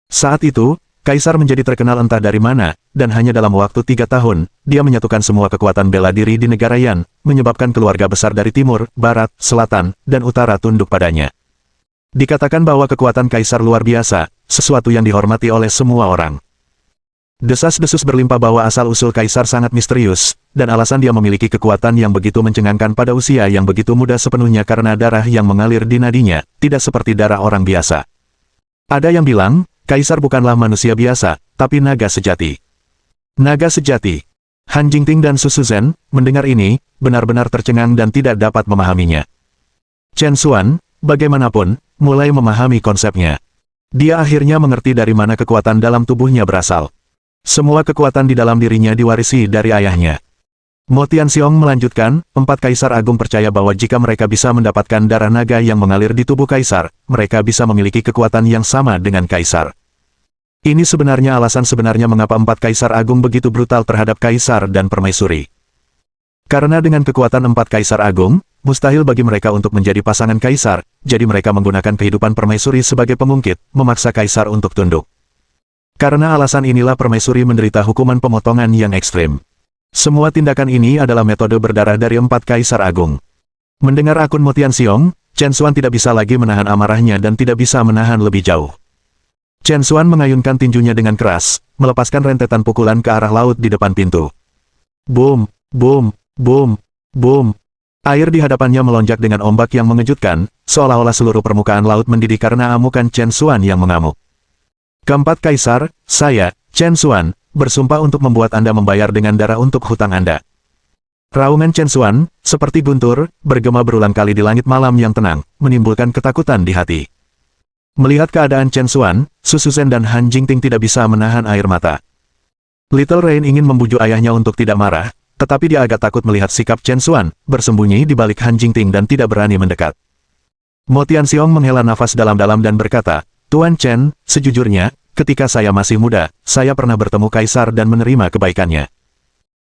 Saat itu, Kaisar menjadi terkenal entah dari mana, dan hanya dalam waktu 3 tahun, dia menyatukan semua kekuatan bela diri di negara Yan, menyebabkan keluarga besar dari timur, barat, selatan, dan utara tunduk padanya. Dikatakan bahwa kekuatan Kaisar luar biasa, sesuatu yang dihormati oleh semua orang. Desas-desus berlimpah bahwa asal-usul Kaisar sangat misterius, dan alasan dia memiliki kekuatan yang begitu mencengangkan pada usia yang begitu muda sepenuhnya karena darah yang mengalir di nadinya, tidak seperti darah orang biasa. Ada yang bilang, Kaisar bukanlah manusia biasa, tapi naga sejati. Naga sejati. Han Jingting dan Su Shuzhen, mendengar ini, benar-benar tercengang dan tidak dapat memahaminya. Chen Xuan, bagaimanapun, mulai memahami konsepnya. Dia akhirnya mengerti dari mana kekuatan dalam tubuhnya berasal. Semua kekuatan di dalam dirinya diwarisi dari ayahnya. Mo Tianxiong melanjutkan, 4 Kaisar Agung percaya bahwa jika mereka bisa mendapatkan darah naga yang mengalir di tubuh Kaisar, mereka bisa memiliki kekuatan yang sama dengan Kaisar. Ini sebenarnya alasan sebenarnya mengapa 4 Kaisar Agung begitu brutal terhadap Kaisar dan Permaisuri. Karena dengan kekuatan 4 Kaisar Agung, mustahil bagi mereka untuk menjadi pasangan Kaisar, jadi mereka menggunakan kehidupan Permaisuri sebagai pengungkit, memaksa Kaisar untuk tunduk. Karena alasan inilah Permaisuri menderita hukuman pemotongan yang ekstrim. Semua tindakan ini adalah metode berdarah dari 4 Kaisar Agung. Mendengar akun Mo Tianxiong, Chen Xuan tidak bisa lagi menahan amarahnya dan tidak bisa menahan lebih jauh. Chen Xuan mengayunkan tinjunya dengan keras, melepaskan rentetan pukulan ke arah laut di depan pintu. Boom, boom, boom, boom. Air di hadapannya melonjak dengan ombak yang mengejutkan, seolah-olah seluruh permukaan laut mendidih karena amukan Chen Xuan yang mengamuk. Keempat Kaisar, saya, Chen Xuan, bersumpah untuk membuat Anda membayar dengan darah untuk hutang Anda. Raungan Chen Xuan, seperti guntur, bergema berulang kali di langit malam yang tenang, menimbulkan ketakutan di hati. Melihat keadaan Chen Xuan, Su Shuzhen dan Han Jingting tidak bisa menahan air mata. Little Rain ingin membujuk ayahnya untuk tidak marah, tetapi dia agak takut melihat sikap Chen Xuan, bersembunyi di balik Han Jingting dan tidak berani mendekat. Mo Tianxiong menghela nafas dalam-dalam dan berkata, Tuan Chen, sejujurnya, ketika saya masih muda, saya pernah bertemu Kaisar dan menerima kebaikannya.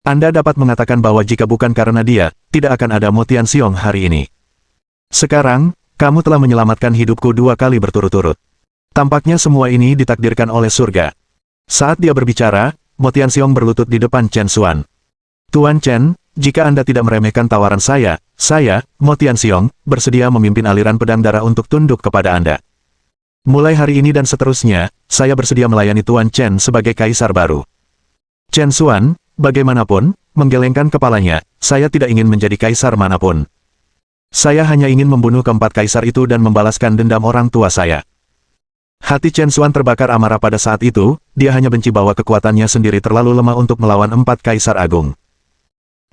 Anda dapat mengatakan bahwa jika bukan karena dia, tidak akan ada Mo Tianxiong hari ini. Sekarang, kamu telah menyelamatkan hidupku 2 kali berturut-turut. Tampaknya semua ini ditakdirkan oleh surga. Saat dia berbicara, Mo Tianxiong berlutut di depan Chen Xuan. Tuan Chen, jika Anda tidak meremehkan tawaran saya, Mo Tianxiong, bersedia memimpin aliran pedang darah untuk tunduk kepada Anda. Mulai hari ini dan seterusnya, saya bersedia melayani Tuan Chen sebagai Kaisar baru. Chen Xuan, bagaimanapun, menggelengkan kepalanya, saya tidak ingin menjadi Kaisar manapun. Saya hanya ingin membunuh keempat Kaisar itu dan membalaskan dendam orang tua saya. Hati Chen Xuan terbakar amarah pada saat itu, dia hanya benci bahwa kekuatannya sendiri terlalu lemah untuk melawan 4 Kaisar Agung.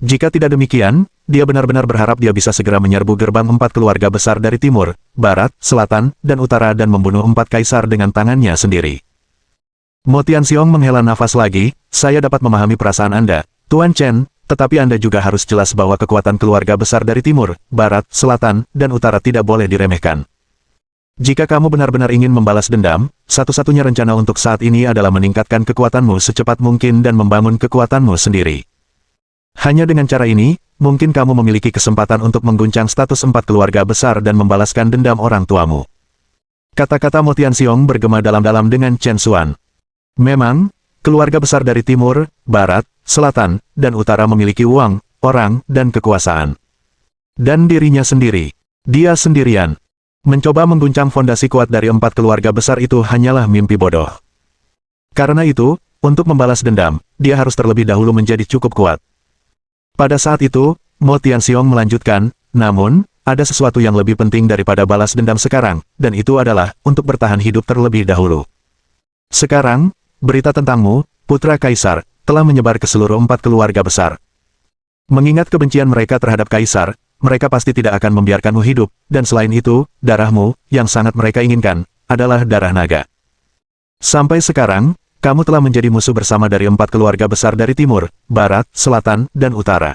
Jika tidak demikian, dia benar-benar berharap dia bisa segera menyerbu gerbang 4 keluarga besar dari timur, barat, selatan, dan utara dan membunuh 4 Kaisar dengan tangannya sendiri. Mo Tianxiong menghela nafas lagi, saya dapat memahami perasaan Anda, Tuan Chen, tetapi Anda juga harus jelas bahwa kekuatan keluarga besar dari timur, barat, selatan, dan utara tidak boleh diremehkan. Jika kamu benar-benar ingin membalas dendam, satu-satunya rencana untuk saat ini adalah meningkatkan kekuatanmu secepat mungkin dan membangun kekuatanmu sendiri. Hanya dengan cara ini, mungkin kamu memiliki kesempatan untuk mengguncang status 4 keluarga besar dan membalaskan dendam orang tuamu. Kata-kata Mo Tianxiong bergema dalam-dalam dengan Chen Xuan. Memang, keluarga besar dari timur, barat, selatan, dan utara memiliki uang, orang, dan kekuasaan. Dan dirinya sendiri. Dia sendirian. Mencoba mengguncang fondasi kuat dari 4 keluarga besar itu hanyalah mimpi bodoh. Karena itu, untuk membalas dendam, dia harus terlebih dahulu menjadi cukup kuat. Pada saat itu, Mo Tianxiong melanjutkan, namun, ada sesuatu yang lebih penting daripada balas dendam sekarang, dan itu adalah, untuk bertahan hidup terlebih dahulu. Sekarang, berita tentangmu, Putra Kaisar, telah menyebar ke seluruh 4 keluarga besar. Mengingat kebencian mereka terhadap Kaisar, mereka pasti tidak akan membiarkanmu hidup, dan selain itu, darahmu, yang sangat mereka inginkan, adalah darah naga. Sampai sekarang, kamu telah menjadi musuh bersama dari 4 keluarga besar dari timur, barat, selatan, dan utara.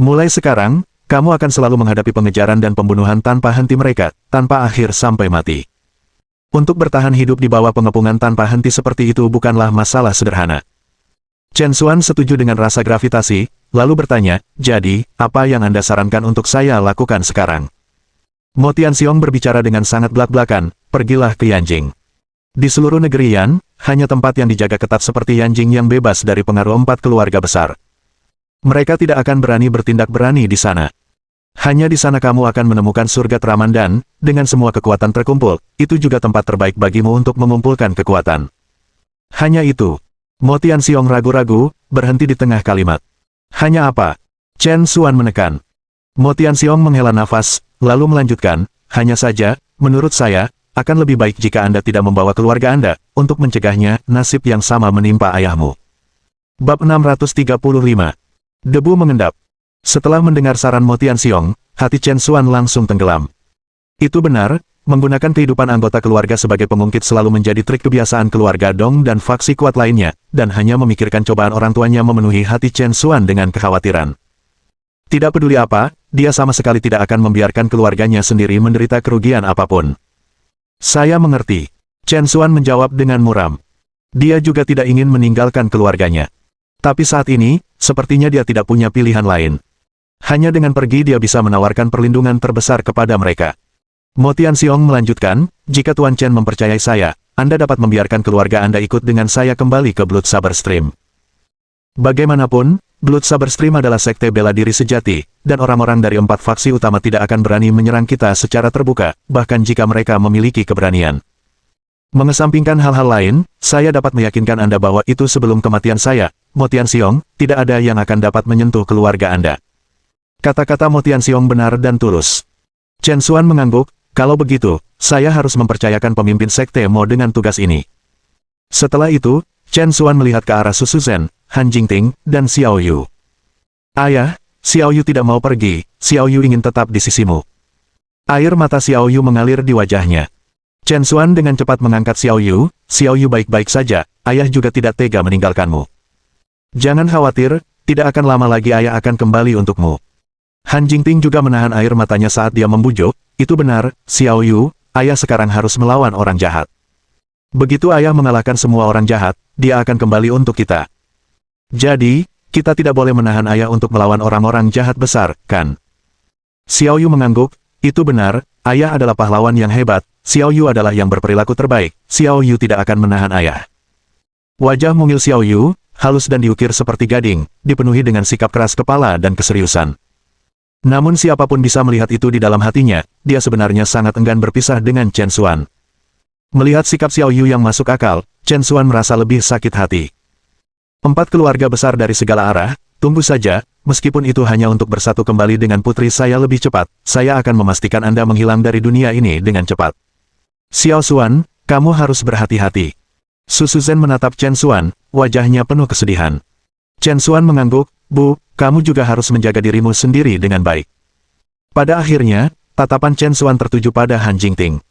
Mulai sekarang, kamu akan selalu menghadapi pengejaran dan pembunuhan tanpa henti mereka, tanpa akhir sampai mati. Untuk bertahan hidup di bawah pengepungan tanpa henti seperti itu bukanlah masalah sederhana. Chen Xuan setuju dengan rasa gravitasi, lalu bertanya, jadi, apa yang Anda sarankan untuk saya lakukan sekarang? Mo Tianxiong berbicara dengan sangat belak-belakan, pergilah ke Yanjing. Di seluruh negeri Yan, hanya tempat yang dijaga ketat seperti Yanjing yang bebas dari pengaruh 4 keluarga besar. Mereka tidak akan berani bertindak berani di sana. Hanya di sana kamu akan menemukan surga teraman dan, dengan semua kekuatan terkumpul, itu juga tempat terbaik bagimu untuk mengumpulkan kekuatan. Hanya itu. Mo Tianxiong ragu-ragu, berhenti di tengah kalimat. Hanya apa? Chen Xuan menekan. Mo Tianxiong menghela nafas, lalu melanjutkan, hanya saja, menurut saya, akan lebih baik jika Anda tidak membawa keluarga Anda, untuk mencegahnya, nasib yang sama menimpa ayahmu. Bab 635. Debu mengendap. Setelah mendengar saran Mo Tianxiong, hati Chen Xuan langsung tenggelam. Itu benar, menggunakan kehidupan anggota keluarga sebagai pengungkit selalu menjadi trik kebiasaan keluarga Dong dan faksi kuat lainnya, dan hanya memikirkan cobaan orang tuanya memenuhi hati Chen Xuan dengan kekhawatiran. Tidak peduli apa, dia sama sekali tidak akan membiarkan keluarganya sendiri menderita kerugian apapun. Saya mengerti. Chen Xuan menjawab dengan muram. Dia juga tidak ingin meninggalkan keluarganya. Tapi saat ini, sepertinya dia tidak punya pilihan lain. Hanya dengan pergi dia bisa menawarkan perlindungan terbesar kepada mereka. Mo Tianxiong melanjutkan, jika Tuan Chen mempercayai saya, Anda dapat membiarkan keluarga Anda ikut dengan saya kembali ke Blood Saber Stream. Bagaimanapun, Blood Saber Stream adalah sekte bela diri sejati, dan orang-orang dari 4 faksi utama tidak akan berani menyerang kita secara terbuka, bahkan jika mereka memiliki keberanian. Mengesampingkan hal-hal lain, saya dapat meyakinkan Anda bahwa itu sebelum kematian saya, Mo Tianxiong, tidak ada yang akan dapat menyentuh keluarga Anda. Kata-kata Mo Tianxiong benar dan tulus. Chen Xuan mengangguk, kalau begitu, saya harus mempercayakan pemimpin sekte Mo dengan tugas ini. Setelah itu, Chen Xuan melihat ke arah Su Shuzhen, Han Jingting, dan Xiao Yu. Ayah, Xiao Yu tidak mau pergi, Xiao Yu ingin tetap di sisimu. Air mata Xiao Yu mengalir di wajahnya. Chen Xuan dengan cepat mengangkat Xiao Yu baik-baik saja, ayah juga tidak tega meninggalkanmu. Jangan khawatir, tidak akan lama lagi ayah akan kembali untukmu. Han Jingting juga menahan air matanya saat dia membujuk, itu benar, Xiao Yu, ayah sekarang harus melawan orang jahat. Begitu ayah mengalahkan semua orang jahat, dia akan kembali untuk kita. Jadi, kita tidak boleh menahan ayah untuk melawan orang-orang jahat besar, kan? Xiao Yu mengangguk, itu benar, ayah adalah pahlawan yang hebat, Xiao Yu adalah yang berperilaku terbaik, Xiao Yu tidak akan menahan ayah. Wajah mungil Xiao Yu, halus dan diukir seperti gading, dipenuhi dengan sikap keras kepala dan keseriusan. Namun siapapun bisa melihat itu di dalam hatinya, dia sebenarnya sangat enggan berpisah dengan Chen Xuan. Melihat sikap Xiao Yu yang masuk akal, Chen Xuan merasa lebih sakit hati. 4 keluarga besar dari segala arah, tunggu saja, meskipun itu hanya untuk bersatu kembali dengan putri saya lebih cepat, saya akan memastikan Anda menghilang dari dunia ini dengan cepat. Xiao Xuan, kamu harus berhati-hati. Su Shuzhen menatap Chen Xuan, wajahnya penuh kesedihan. Chen Xuan mengangguk, Bu, kamu juga harus menjaga dirimu sendiri dengan baik. Pada akhirnya, tatapan Chen Xuan tertuju pada Han Jingting.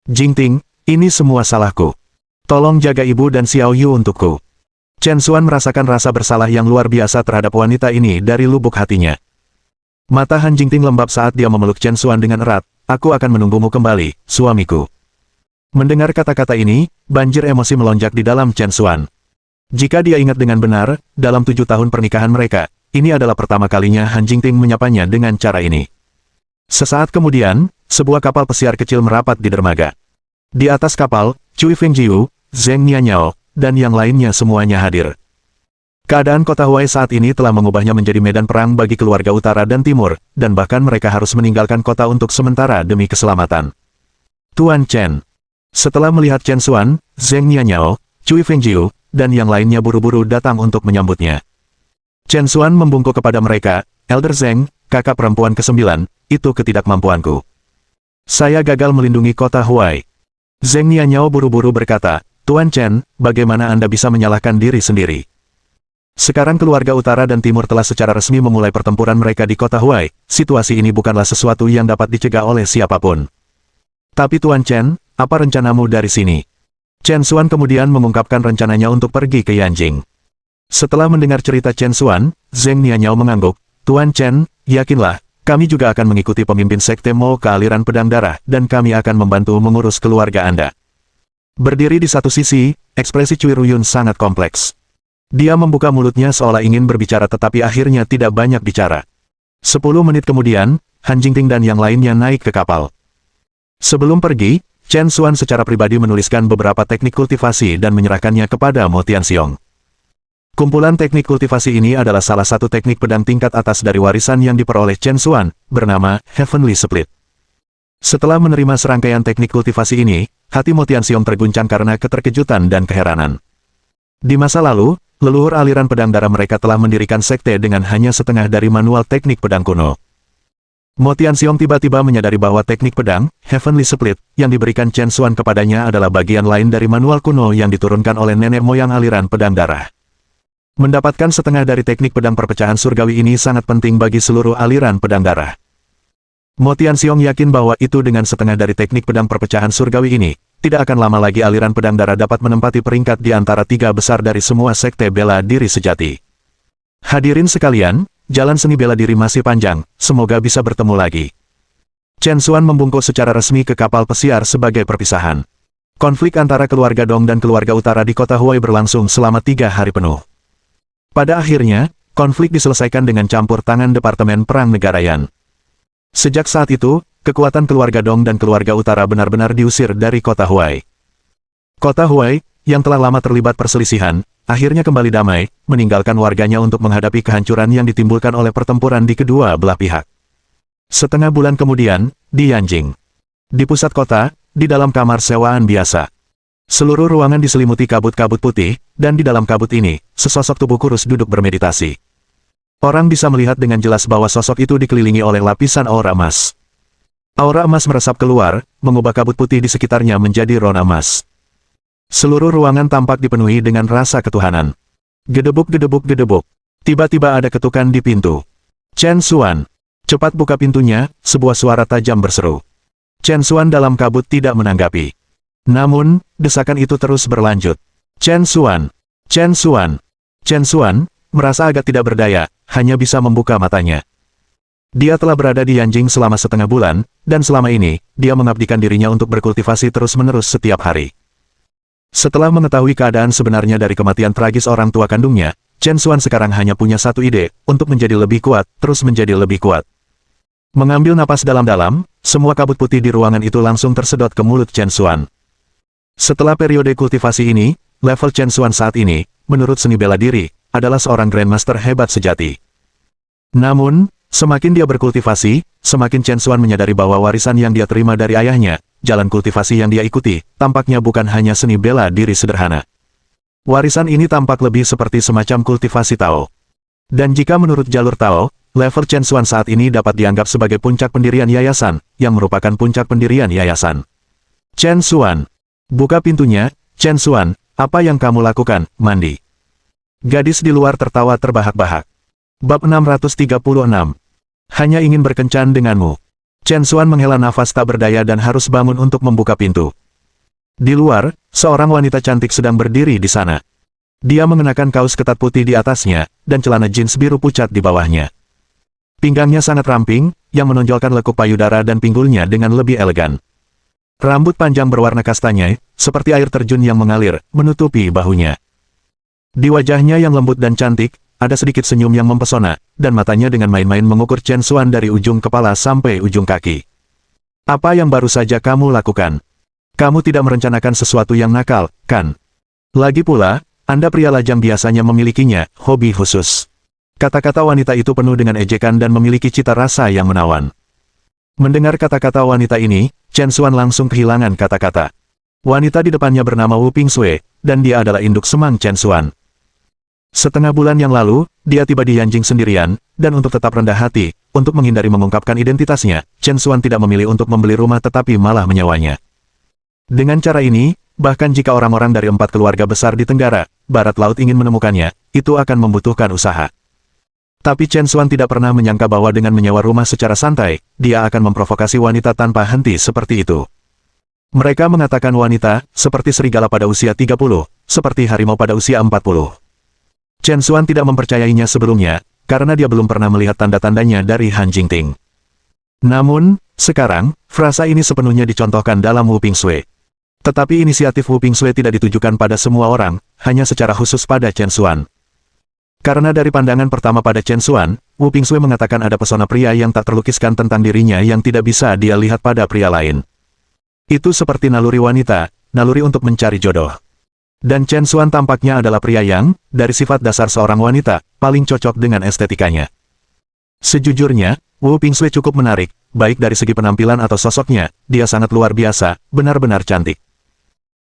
Jingting, ini semua salahku. Tolong jaga ibu dan Xiao Yu untukku. Chen Xuan merasakan rasa bersalah yang luar biasa terhadap wanita ini dari lubuk hatinya. Mata Han Jingting lembab saat dia memeluk Chen Xuan dengan erat, aku akan menunggumu kembali, suamiku. Mendengar kata-kata ini, banjir emosi melonjak di dalam Chen Xuan. Jika dia ingat dengan benar, dalam 7 tahun pernikahan mereka, ini adalah pertama kalinya Han Jingting menyapanya dengan cara ini. Sesaat kemudian, sebuah kapal pesiar kecil merapat di dermaga. Di atas kapal, Cui Fengjiu, Zheng Nianyao, dan yang lainnya semuanya hadir. Keadaan kota Huai saat ini telah mengubahnya menjadi medan perang bagi keluarga utara dan timur, dan bahkan mereka harus meninggalkan kota untuk sementara demi keselamatan. Tuan Chen. Setelah melihat Chen Xuan, Zheng Nianyao, Cui Fengjiu, dan yang lainnya buru-buru datang untuk menyambutnya. Chen Xuan membungkuk kepada mereka, Elder Zheng, kakak perempuan ke-9, itu ketidakmampuanku. Saya gagal melindungi kota Huai. Zheng Nianyao buru-buru berkata, Tuan Chen, bagaimana Anda bisa menyalahkan diri sendiri? Sekarang keluarga utara dan timur telah secara resmi memulai pertempuran mereka di kota Huai, situasi ini bukanlah sesuatu yang dapat dicegah oleh siapapun. Tapi Tuan Chen, apa rencanamu dari sini? Chen Xuan kemudian mengungkapkan rencananya untuk pergi ke Yanjing. Setelah mendengar cerita Chen Xuan, Zheng Nianyao mengangguk, Tuan Chen, yakinlah, kami juga akan mengikuti pemimpin sekte Mo ke aliran pedang darah, dan kami akan membantu mengurus keluarga Anda. Berdiri di satu sisi, ekspresi Cui Ruyun sangat kompleks. Dia membuka mulutnya seolah ingin berbicara tetapi akhirnya tidak banyak bicara. 10 menit kemudian, Han Jingting dan yang lainnya naik ke kapal. Sebelum pergi, Chen Xuan secara pribadi menuliskan beberapa teknik kultivasi dan menyerahkannya kepada Mo Tianxiong. Kumpulan teknik kultivasi ini adalah salah satu teknik pedang tingkat atas dari warisan yang diperoleh Chen Xuan, bernama Heavenly Split. Setelah menerima serangkaian teknik kultivasi ini, hati Mo Tianxiong terguncang karena keterkejutan dan keheranan. Di masa lalu, leluhur aliran pedang darah mereka telah mendirikan sekte dengan hanya setengah dari manual teknik pedang kuno. Mo Tianxiong tiba-tiba menyadari bahwa teknik pedang, Heavenly Split, yang diberikan Chen Xuan kepadanya adalah bagian lain dari manual kuno yang diturunkan oleh nenek moyang aliran pedang darah. Mendapatkan setengah dari teknik pedang perpecahan surgawi ini sangat penting bagi seluruh aliran pedang darah. Mo Tianxiong yakin bahwa itu dengan setengah dari teknik pedang perpecahan surgawi ini, tidak akan lama lagi aliran pedang darah dapat menempati peringkat di antara 3 besar dari semua sekte bela diri sejati. Hadirin sekalian, jalan seni bela diri masih panjang, semoga bisa bertemu lagi. Chen Xuan membungkuk secara resmi ke kapal pesiar sebagai perpisahan. Konflik antara keluarga Dong dan keluarga utara di kota Huai berlangsung selama 3 hari penuh. Pada akhirnya, konflik diselesaikan dengan campur tangan Departemen Perang Negara Yan. Sejak saat itu, kekuatan keluarga Dong dan keluarga utara benar-benar diusir dari kota Huai. Kota Huai, yang telah lama terlibat perselisihan, akhirnya kembali damai, meninggalkan warganya untuk menghadapi kehancuran yang ditimbulkan oleh pertempuran di kedua belah pihak. Setengah bulan kemudian, di Yanjing. Di pusat kota, di dalam kamar sewaan biasa. Seluruh ruangan diselimuti kabut-kabut putih, dan di dalam kabut ini, sesosok tubuh kurus duduk bermeditasi. Orang bisa melihat dengan jelas bahwa sosok itu dikelilingi oleh lapisan aura emas. Aura emas meresap keluar, mengubah kabut putih di sekitarnya menjadi rona emas. Seluruh ruangan tampak dipenuhi dengan rasa ketuhanan. Gedebuk-gedebuk-gedebuk. Tiba-tiba ada ketukan di pintu. Chen Xuan. Cepat buka pintunya, sebuah suara tajam berseru. Chen Xuan dalam kabut tidak menanggapi. Namun, desakan itu terus berlanjut. Chen Xuan. Chen Xuan. Chen Xuan merasa agak tidak berdaya, hanya bisa membuka matanya. Dia telah berada di Yanjing selama setengah bulan, dan selama ini, dia mengabdikan dirinya untuk berkultivasi terus-menerus setiap hari. Setelah mengetahui keadaan sebenarnya dari kematian tragis orang tua kandungnya, Chen Xuan sekarang hanya punya satu ide, untuk menjadi lebih kuat, terus menjadi lebih kuat. Mengambil napas dalam-dalam, semua kabut putih di ruangan itu langsung tersedot ke mulut Chen Xuan. Setelah periode kultivasi ini, level Chen Xuan saat ini, menurut seni bela diri, adalah seorang Grandmaster hebat sejati. Namun, semakin dia berkultivasi, semakin Chen Xuan menyadari bahwa warisan yang dia terima dari ayahnya, jalan kultivasi yang dia ikuti, tampaknya bukan hanya seni bela diri sederhana. Warisan ini tampak lebih seperti semacam kultivasi Tao. Dan jika menurut jalur Tao, level Chen Xuan saat ini dapat dianggap sebagai puncak pendirian yayasan, yang merupakan puncak pendirian yayasan. Chen Xuan. Buka pintunya, Chen Xuan, apa yang kamu lakukan, mandi? Gadis di luar tertawa terbahak-bahak. Bab 636. Hanya ingin berkencan denganmu. Chen Xuan menghela nafas tak berdaya dan harus bangun untuk membuka pintu. Di luar, seorang wanita cantik sedang berdiri di sana. Dia mengenakan kaos ketat putih di atasnya, dan celana jeans biru pucat di bawahnya. Pinggangnya sangat ramping, yang menonjolkan lekuk payudara dan pinggulnya dengan lebih elegan. Rambut panjang berwarna kastanya, seperti air terjun yang mengalir, menutupi bahunya. Di wajahnya yang lembut dan cantik, ada sedikit senyum yang mempesona, dan matanya dengan main-main mengukur Chen Xuan dari ujung kepala sampai ujung kaki. Apa yang baru saja kamu lakukan? Kamu tidak merencanakan sesuatu yang nakal, kan? Lagi pula, Anda pria lajang biasanya memilikinya, hobi khusus. Kata-kata wanita itu penuh dengan ejekan dan memiliki cita rasa yang menawan. Mendengar kata-kata wanita ini, Chen Xuan langsung kehilangan kata-kata. Wanita di depannya bernama Wu Pingsui, dan dia adalah induk semang Chen Xuan. Setengah bulan yang lalu, dia tiba di Yanjing sendirian, dan untuk tetap rendah hati, untuk menghindari mengungkapkan identitasnya, Chen Xuan tidak memilih untuk membeli rumah tetapi malah menyewanya. Dengan cara ini, bahkan jika orang-orang dari 4 keluarga besar di Tenggara, Barat Laut ingin menemukannya, itu akan membutuhkan usaha. Tapi Chen Xuan tidak pernah menyangka bahwa dengan menyewa rumah secara santai, dia akan memprovokasi wanita tanpa henti seperti itu. Mereka mengatakan wanita, seperti serigala pada usia 30, seperti harimau pada usia 40. Chen Xuan tidak mempercayainya sebelumnya, karena dia belum pernah melihat tanda-tandanya dari Han Jingting. Namun, sekarang, frasa ini sepenuhnya dicontohkan dalam Wu Pingsui. Tetapi inisiatif Wu Pingsui tidak ditujukan pada semua orang, hanya secara khusus pada Chen Xuan. Karena dari pandangan pertama pada Chen Xuan, Wu Pingsui mengatakan ada pesona pria yang tak terlukiskan tentang dirinya yang tidak bisa dia lihat pada pria lain. Itu seperti naluri wanita, naluri untuk mencari jodoh. Dan Chen Xuan tampaknya adalah pria yang, dari sifat dasar seorang wanita, paling cocok dengan estetikanya. Sejujurnya, Wu Pingsui cukup menarik, baik dari segi penampilan atau sosoknya, dia sangat luar biasa, benar-benar cantik.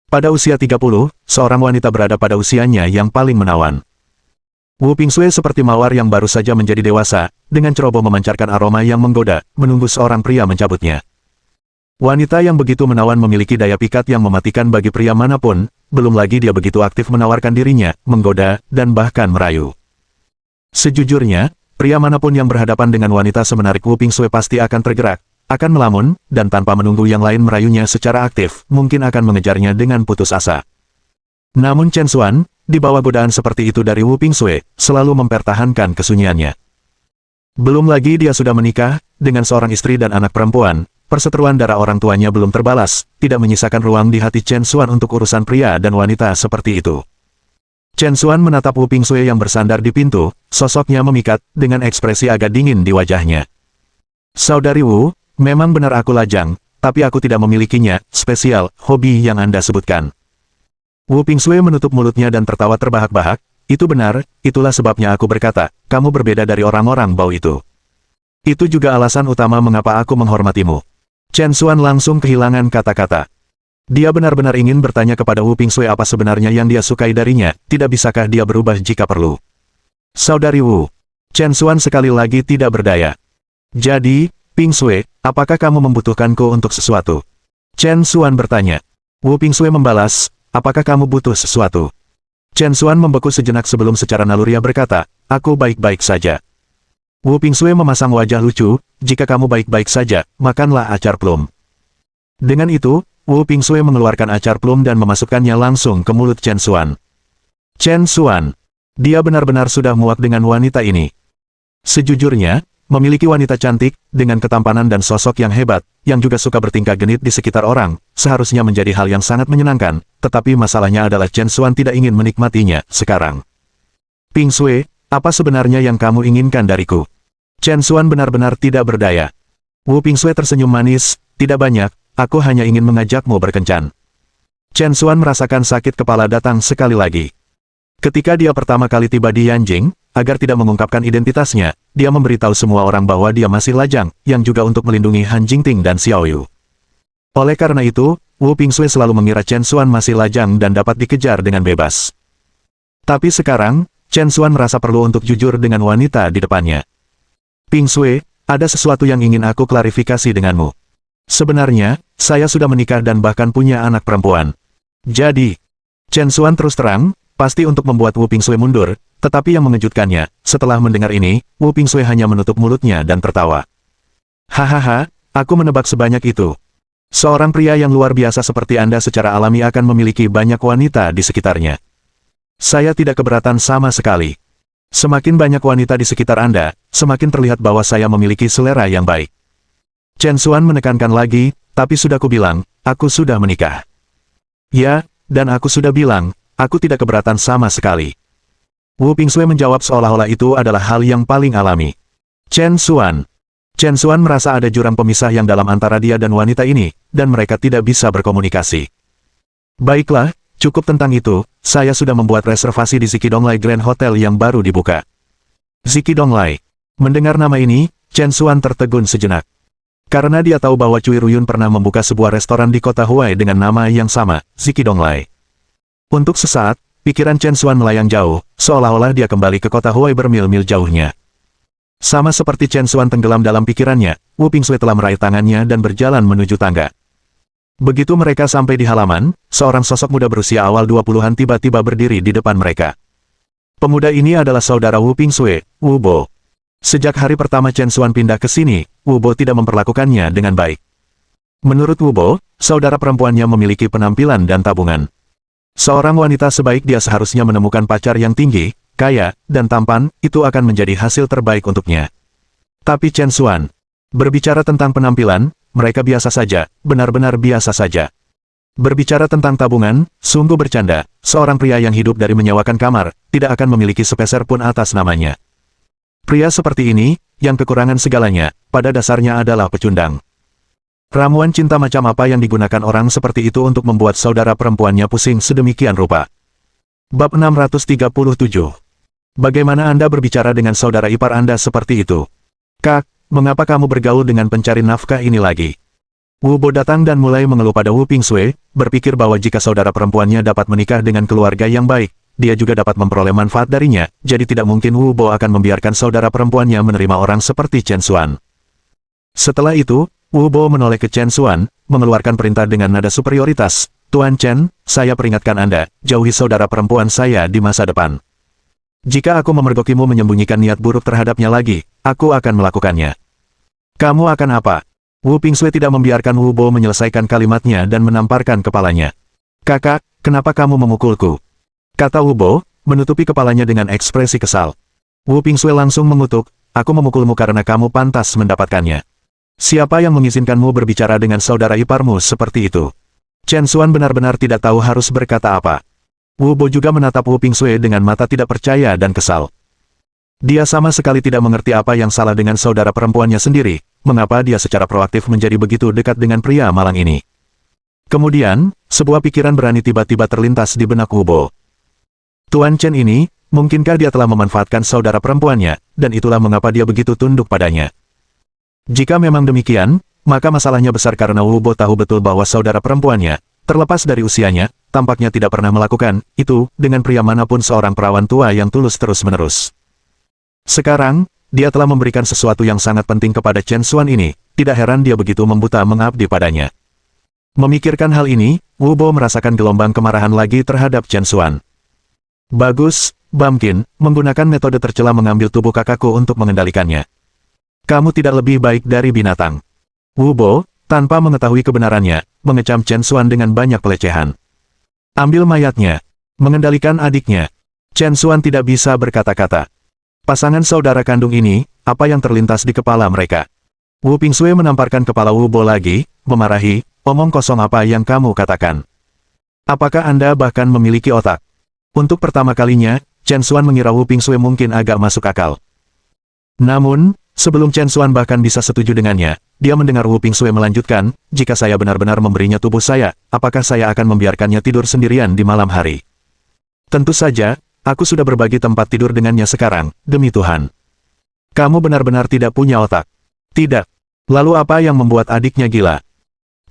Pada usia 30, seorang wanita berada pada usianya yang paling menawan. Wu Pingsui seperti mawar yang baru saja menjadi dewasa, dengan ceroboh memancarkan aroma yang menggoda, menunggu seorang pria mencabutnya. Wanita yang begitu menawan memiliki daya pikat yang mematikan bagi pria manapun, belum lagi dia begitu aktif menawarkan dirinya, menggoda, dan bahkan merayu. Sejujurnya, pria manapun yang berhadapan dengan wanita semenarik Wu Pingsui pasti akan tergerak, akan melamun, dan tanpa menunggu yang lain merayunya secara aktif, mungkin akan mengejarnya dengan putus asa. Namun Chen Xuan, di bawah godaan seperti itu dari Wu Pingsue, selalu mempertahankan kesunyiannya. Belum lagi dia sudah menikah, dengan seorang istri dan anak perempuan, perseteruan darah orang tuanya belum terbalas, tidak menyisakan ruang di hati Chen Xuan untuk urusan pria dan wanita seperti itu. Chen Xuan menatap Wu Pingsue yang bersandar di pintu, sosoknya memikat, dengan ekspresi agak dingin di wajahnya. Saudari Wu, memang benar aku lajang, tapi aku tidak memilikinya, spesial, hobi yang Anda sebutkan. Wu Pingsue menutup mulutnya dan tertawa terbahak-bahak, itu benar, itulah sebabnya aku berkata, kamu berbeda dari orang-orang bau itu. Itu juga alasan utama mengapa aku menghormatimu. Chen Xuan langsung kehilangan kata-kata. Dia benar-benar ingin bertanya kepada Wu Pingsue apa sebenarnya yang dia sukai darinya, tidak bisakah dia berubah jika perlu. Saudari Wu, Chen Xuan sekali lagi tidak berdaya. Jadi, Pingsue, apakah kamu membutuhkanku untuk sesuatu? Chen Xuan bertanya. Wu Pingsue membalas, apakah kamu butuh sesuatu? Chen Xuan membeku sejenak sebelum secara naluriah berkata, aku baik-baik saja. Wu Pingsue memasang wajah lucu, jika kamu baik-baik saja, makanlah acar plum. Dengan itu, Wu Pingsue mengeluarkan acar plum dan memasukkannya langsung ke mulut Chen Xuan. Chen Xuan, dia benar-benar sudah muak dengan wanita ini. Sejujurnya, memiliki wanita cantik, dengan ketampanan dan sosok yang hebat, yang juga suka bertingkah genit di sekitar orang, seharusnya menjadi hal yang sangat menyenangkan, tetapi masalahnya adalah Chen Xuan tidak ingin menikmatinya sekarang. Pingsue, apa sebenarnya yang kamu inginkan dariku? Chen Xuan benar-benar tidak berdaya. Wu Pingsue tersenyum manis, tidak banyak, aku hanya ingin mengajakmu berkencan. Chen Xuan merasakan sakit kepala datang sekali lagi. Ketika dia pertama kali tiba di Yanjing, agar tidak mengungkapkan identitasnya, dia memberitahu semua orang bahwa dia masih lajang, yang juga untuk melindungi Han Jingting dan Xiao Yu. Oleh karena itu, Wu Pingsue selalu mengira Chen Xuan masih lajang dan dapat dikejar dengan bebas. Tapi sekarang, Chen Xuan merasa perlu untuk jujur dengan wanita di depannya. Pingsue, ada sesuatu yang ingin aku klarifikasi denganmu. Sebenarnya, saya sudah menikah dan bahkan punya anak perempuan. Jadi, Chen Xuan terus terang, pasti untuk membuat Wu Pingsue mundur, tetapi yang mengejutkannya, setelah mendengar ini, Wu Pingsue hanya menutup mulutnya dan tertawa. Hahaha, aku menebak sebanyak itu. Seorang pria yang luar biasa seperti Anda secara alami akan memiliki banyak wanita di sekitarnya. Saya tidak keberatan sama sekali. Semakin banyak wanita di sekitar Anda, semakin terlihat bahwa saya memiliki selera yang baik. Chen Xuan menekankan lagi, tapi sudah kubilang, aku sudah menikah. Ya, dan aku sudah bilang, aku tidak keberatan sama sekali. Wu Pingsue menjawab seolah-olah itu adalah hal yang paling alami. Chen Xuan. Chen Xuan merasa ada jurang pemisah yang dalam antara dia dan wanita ini, dan mereka tidak bisa berkomunikasi. Baiklah, cukup tentang itu, saya sudah membuat reservasi di Zikidonglai Grand Hotel yang baru dibuka. Zikidonglai. Mendengar nama ini, Chen Xuan tertegun sejenak. Karena dia tahu bahwa Cui Ruyun pernah membuka sebuah restoran di kota Huai dengan nama yang sama, Zikidonglai. Untuk sesaat, pikiran Chen Xuan melayang jauh, seolah-olah dia kembali ke kota Huai bermil-mil jauhnya. Sama seperti Chen Xuan tenggelam dalam pikirannya, Wu Pingsue telah meraih tangannya dan berjalan menuju tangga. Begitu mereka sampai di halaman, seorang sosok muda berusia awal 20-an tiba-tiba berdiri di depan mereka. Pemuda ini adalah saudara Wu Pingsue, Wu Bo. Sejak hari pertama Chen Xuan pindah ke sini, Wu Bo tidak memperlakukannya dengan baik. Menurut Wu Bo, saudara perempuannya memiliki penampilan dan tabungan. Seorang wanita sebaik dia seharusnya menemukan pacar yang tinggi, kaya, dan tampan, itu akan menjadi hasil terbaik untuknya. Tapi Chen Xuan, berbicara tentang penampilan, mereka biasa saja, benar-benar biasa saja. Berbicara tentang tabungan, sungguh bercanda, seorang pria yang hidup dari menyewakan kamar, tidak akan memiliki sepeser pun atas namanya. Pria seperti ini, yang kekurangan segalanya, pada dasarnya adalah pecundang. Ramuan cinta macam apa yang digunakan orang seperti itu untuk membuat saudara perempuannya pusing sedemikian rupa? Bab 637. Bagaimana Anda berbicara dengan saudara ipar Anda seperti itu? Kak, mengapa kamu bergaul dengan pencari nafkah ini lagi? Wu Bo datang dan mulai mengeluh pada Wu Pingsue, berpikir bahwa jika saudara perempuannya dapat menikah dengan keluarga yang baik, dia juga dapat memperoleh manfaat darinya, jadi tidak mungkin Wu Bo akan membiarkan saudara perempuannya menerima orang seperti Chen Xuan. Setelah itu, Wu Bo menoleh ke Chen Xuan, mengeluarkan perintah dengan nada superioritas, Tuan Chen, saya peringatkan Anda, jauhi saudara perempuan saya di masa depan. Jika aku memergokimu menyembunyikan niat buruk terhadapnya lagi, aku akan melakukannya. Kamu akan apa? Wu Pingsui tidak membiarkan Wu Bo menyelesaikan kalimatnya dan menamparkan kepalanya. Kakak, kenapa kamu memukulku? Kata Wu Bo, menutupi kepalanya dengan ekspresi kesal. Wu Pingsui langsung mengutuk, aku memukulmu karena kamu pantas mendapatkannya. Siapa yang mengizinkanmu berbicara dengan saudara iparmu seperti itu? Chen Xuan benar-benar tidak tahu harus berkata apa. Wu Bo juga menatap Wu Pingsui dengan mata tidak percaya dan kesal. Dia sama sekali tidak mengerti apa yang salah dengan saudara perempuannya sendiri, mengapa dia secara proaktif menjadi begitu dekat dengan pria malang ini. Kemudian, sebuah pikiran berani tiba-tiba terlintas di benak Wu Bo. Tuan Chen ini, mungkinkah dia telah memanfaatkan saudara perempuannya, dan itulah mengapa dia begitu tunduk padanya. Jika memang demikian, maka masalahnya besar karena Wu Bo tahu betul bahwa saudara perempuannya, terlepas dari usianya, tampaknya tidak pernah melakukan itu dengan pria manapun seorang perawan tua yang tulus terus-menerus. Sekarang, dia telah memberikan sesuatu yang sangat penting kepada Chen Xuan ini, tidak heran dia begitu membuta mengabdi padanya. Memikirkan hal ini, Wu Bo merasakan gelombang kemarahan lagi terhadap Chen Xuan. Bagus, Bamkin, menggunakan metode tercela mengambil tubuh kakakku untuk mengendalikannya. Kamu tidak lebih baik dari binatang. Wu Bo, tanpa mengetahui kebenarannya, mengecam Chen Xuan dengan banyak pelecehan. Ambil mayatnya. Mengendalikan adiknya. Chen Xuan tidak bisa berkata-kata. Pasangan saudara kandung ini, apa yang terlintas di kepala mereka? Wu Pingsui menamparkan kepala Wu Bo lagi, memarahi, omong kosong apa yang kamu katakan? Apakah Anda bahkan memiliki otak? Untuk pertama kalinya, Chen Xuan mengira Wu Pingsui mungkin agak masuk akal. Namun, sebelum Chen Xuan bahkan bisa setuju dengannya, dia mendengar Wu Pingsui melanjutkan, jika saya benar-benar memberinya tubuh saya, apakah saya akan membiarkannya tidur sendirian di malam hari? Tentu saja, aku sudah berbagi tempat tidur dengannya sekarang, demi Tuhan. Kamu benar-benar tidak punya otak. Tidak. Lalu apa yang membuat adiknya gila?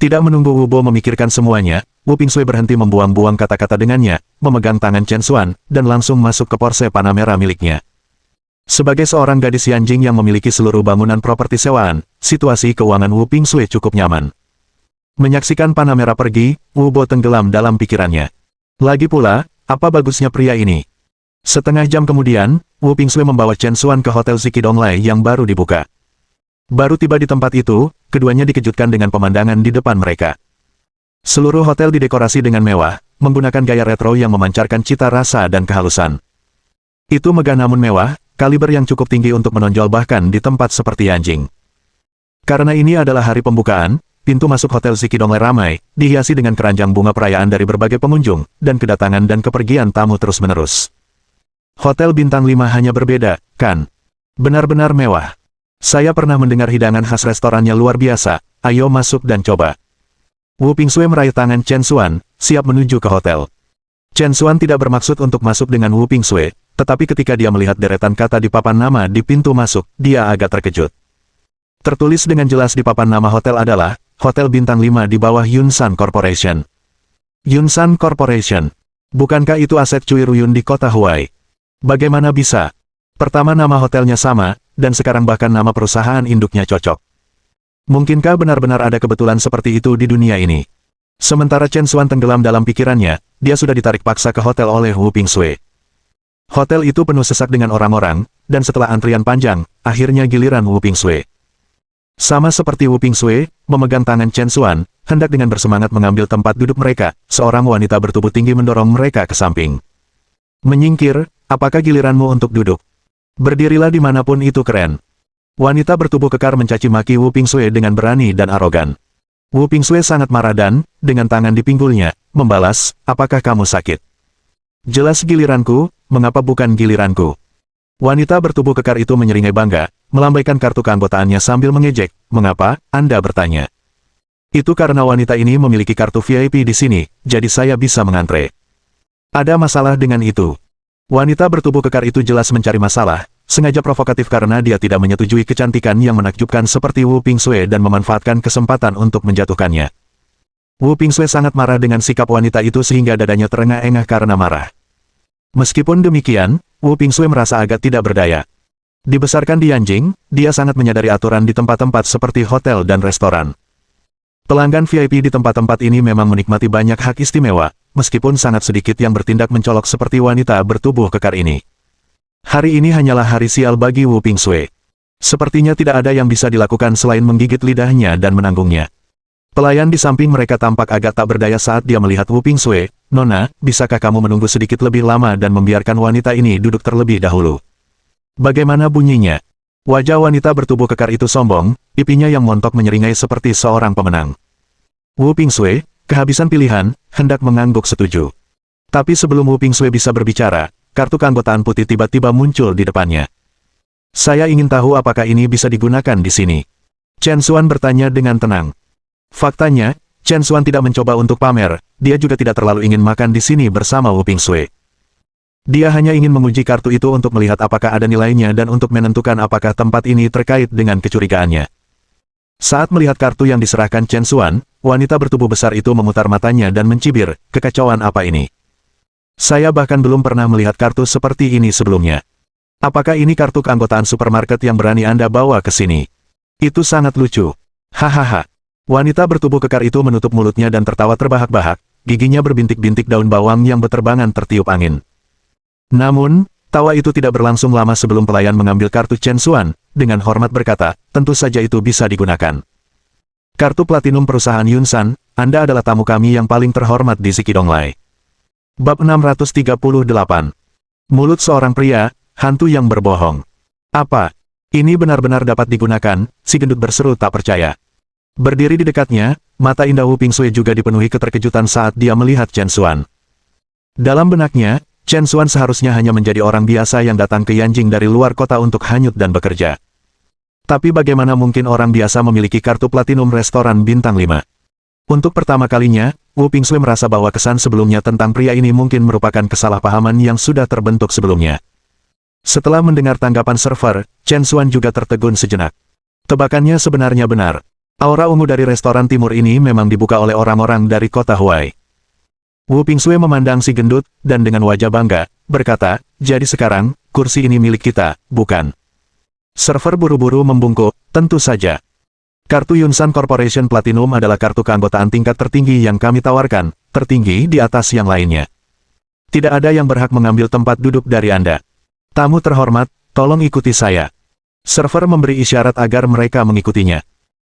Tidak menunggu Wu Bo memikirkan semuanya, Wu Pingsui berhenti membuang-buang kata-kata dengannya, memegang tangan Chen Xuan, dan langsung masuk ke Porsche Panamera miliknya. Sebagai seorang gadis Yanjing yang memiliki seluruh bangunan properti sewaan, situasi keuangan Wu Pingsui cukup nyaman. Menyaksikan Panamera pergi, Wu Bo tenggelam dalam pikirannya. Lagi pula, apa bagusnya pria ini? Setengah jam kemudian, Wu Pingsui membawa Chen Xuan ke Hotel Ziki Donglai yang baru dibuka. Baru tiba di tempat itu, keduanya dikejutkan dengan pemandangan di depan mereka. Seluruh hotel didekorasi dengan mewah, menggunakan gaya retro yang memancarkan cita rasa dan kehalusan. Itu megah namun mewah, kaliber yang cukup tinggi untuk menonjol bahkan di tempat seperti Yanjing. Karena ini adalah hari pembukaan, pintu masuk Hotel Ziki Donglai ramai, dihiasi dengan keranjang bunga perayaan dari berbagai pengunjung, dan kedatangan dan kepergian tamu terus-menerus. Hotel bintang 5 hanya berbeda, kan? Benar-benar mewah. Saya pernah mendengar hidangan khas restorannya luar biasa, ayo masuk dan coba. Wu Pingsui meraih tangan Chen Xuan, siap menuju ke hotel. Chen Xuan tidak bermaksud untuk masuk dengan Wu Pingsui, tetapi ketika dia melihat deretan kata di papan nama di pintu masuk, dia agak terkejut. Tertulis dengan jelas di papan nama hotel adalah, Hotel Bintang 5 di bawah Yunsan Corporation. Yunsan Corporation. Bukankah itu aset Cui Ruyun di kota Huai? Bagaimana bisa? Pertama nama hotelnya sama, dan sekarang bahkan nama perusahaan induknya cocok. Mungkinkah benar-benar ada kebetulan seperti itu di dunia ini? Sementara Chen Xuan tenggelam dalam pikirannya, dia sudah ditarik paksa ke hotel oleh Wu Pingsui. Hotel itu penuh sesak dengan orang-orang, dan setelah antrian panjang, akhirnya giliran Wu Pingsui. Sama seperti Wu Pingsui, memegang tangan Chen Xuan, hendak dengan bersemangat mengambil tempat duduk mereka, seorang wanita bertubuh tinggi mendorong mereka ke samping. Menyingkir, apakah giliranmu untuk duduk? Berdirilah dimanapun itu keren. Wanita bertubuh kekar mencaci maki Wu Pingsui dengan berani dan arogan. Wu Pingsui sangat marah dan, dengan tangan di pinggulnya, membalas, apakah kamu sakit? Jelas giliranku, mengapa bukan giliranku? Wanita bertubuh kekar itu menyeringai bangga, melambaikan kartu keanggotaannya sambil mengejek, mengapa, Anda bertanya? Itu karena wanita ini memiliki kartu VIP di sini, jadi saya bisa mengantre. Ada masalah dengan itu. Wanita bertubuh kekar itu jelas mencari masalah, sengaja provokatif karena dia tidak menyetujui kecantikan yang menakjubkan seperti Wu Pingsui dan memanfaatkan kesempatan untuk menjatuhkannya. Wu Pingsui sangat marah dengan sikap wanita itu sehingga dadanya terengah-engah karena marah. Meskipun demikian, Wu Pingsui merasa agak tidak berdaya. Dibesarkan di Yanjing, dia sangat menyadari aturan di tempat-tempat seperti hotel dan restoran. Pelanggan VIP di tempat-tempat ini memang menikmati banyak hak istimewa, meskipun sangat sedikit yang bertindak mencolok seperti wanita bertubuh kekar ini. Hari ini hanyalah hari sial bagi Wu Pingsui. Sepertinya tidak ada yang bisa dilakukan selain menggigit lidahnya dan menanggungnya. Pelayan di samping mereka tampak agak tak berdaya saat dia melihat Wu Pingsue. Nona, bisakah kamu menunggu sedikit lebih lama dan membiarkan wanita ini duduk terlebih dahulu? Bagaimana bunyinya? Wajah wanita bertubuh kekar itu sombong, pipinya yang montok menyeringai seperti seorang pemenang. Wu Pingsue, kehabisan pilihan, hendak mengangguk setuju. Tapi sebelum Wu Pingsue bisa berbicara, kartu keanggotaan putih tiba-tiba muncul di depannya. Saya ingin tahu apakah ini bisa digunakan di sini. Chen Xuan bertanya dengan tenang. Faktanya, Chen Xuan tidak mencoba untuk pamer, dia juga tidak terlalu ingin makan di sini bersama Wu Pingsue. Dia hanya ingin menguji kartu itu untuk melihat apakah ada nilainya dan untuk menentukan apakah tempat ini terkait dengan kecurigaannya. Saat melihat kartu yang diserahkan Chen Xuan, wanita bertubuh besar itu memutar matanya dan mencibir, kekacauan apa ini? Saya bahkan belum pernah melihat kartu seperti ini sebelumnya. Apakah ini kartu keanggotaan supermarket yang berani Anda bawa ke sini? Itu sangat lucu. Hahaha. Wanita bertubuh kekar itu menutup mulutnya dan tertawa terbahak-bahak, giginya berbintik-bintik daun bawang yang beterbangan tertiup angin. Namun, tawa itu tidak berlangsung lama sebelum pelayan mengambil kartu Chen Xuan, dengan hormat berkata, tentu saja itu bisa digunakan. Kartu platinum perusahaan Yunsan, Anda adalah tamu kami yang paling terhormat di Zikidonglai. Bab 638. Mulut seorang pria, hantu yang berbohong. Apa? Ini benar-benar dapat digunakan, si gendut berseru tak percaya. Berdiri di dekatnya, mata indah Wu Pingsue juga dipenuhi keterkejutan saat dia melihat Chen Xuan. Dalam benaknya, Chen Xuan seharusnya hanya menjadi orang biasa yang datang ke Yanjing dari luar kota untuk hanyut dan bekerja. Tapi bagaimana mungkin orang biasa memiliki kartu platinum restoran bintang 5? Untuk pertama kalinya, Wu Pingsue merasa bahwa kesan sebelumnya tentang pria ini mungkin merupakan kesalahpahaman yang sudah terbentuk sebelumnya. Setelah mendengar tanggapan server, Chen Xuan juga tertegun sejenak. Tebakannya sebenarnya benar. Aura ungu dari restoran timur ini memang dibuka oleh orang-orang dari kota Huai. Wu Pingsue memandang si gendut, dan dengan wajah bangga, berkata, jadi sekarang, kursi ini milik kita, bukan? Server buru-buru membungkuk, tentu saja. Kartu Yunsan Corporation Platinum adalah kartu keanggotaan tingkat tertinggi yang kami tawarkan, tertinggi di atas yang lainnya. Tidak ada yang berhak mengambil tempat duduk dari Anda. Tamu terhormat, tolong ikuti saya. Server memberi isyarat agar mereka mengikutinya.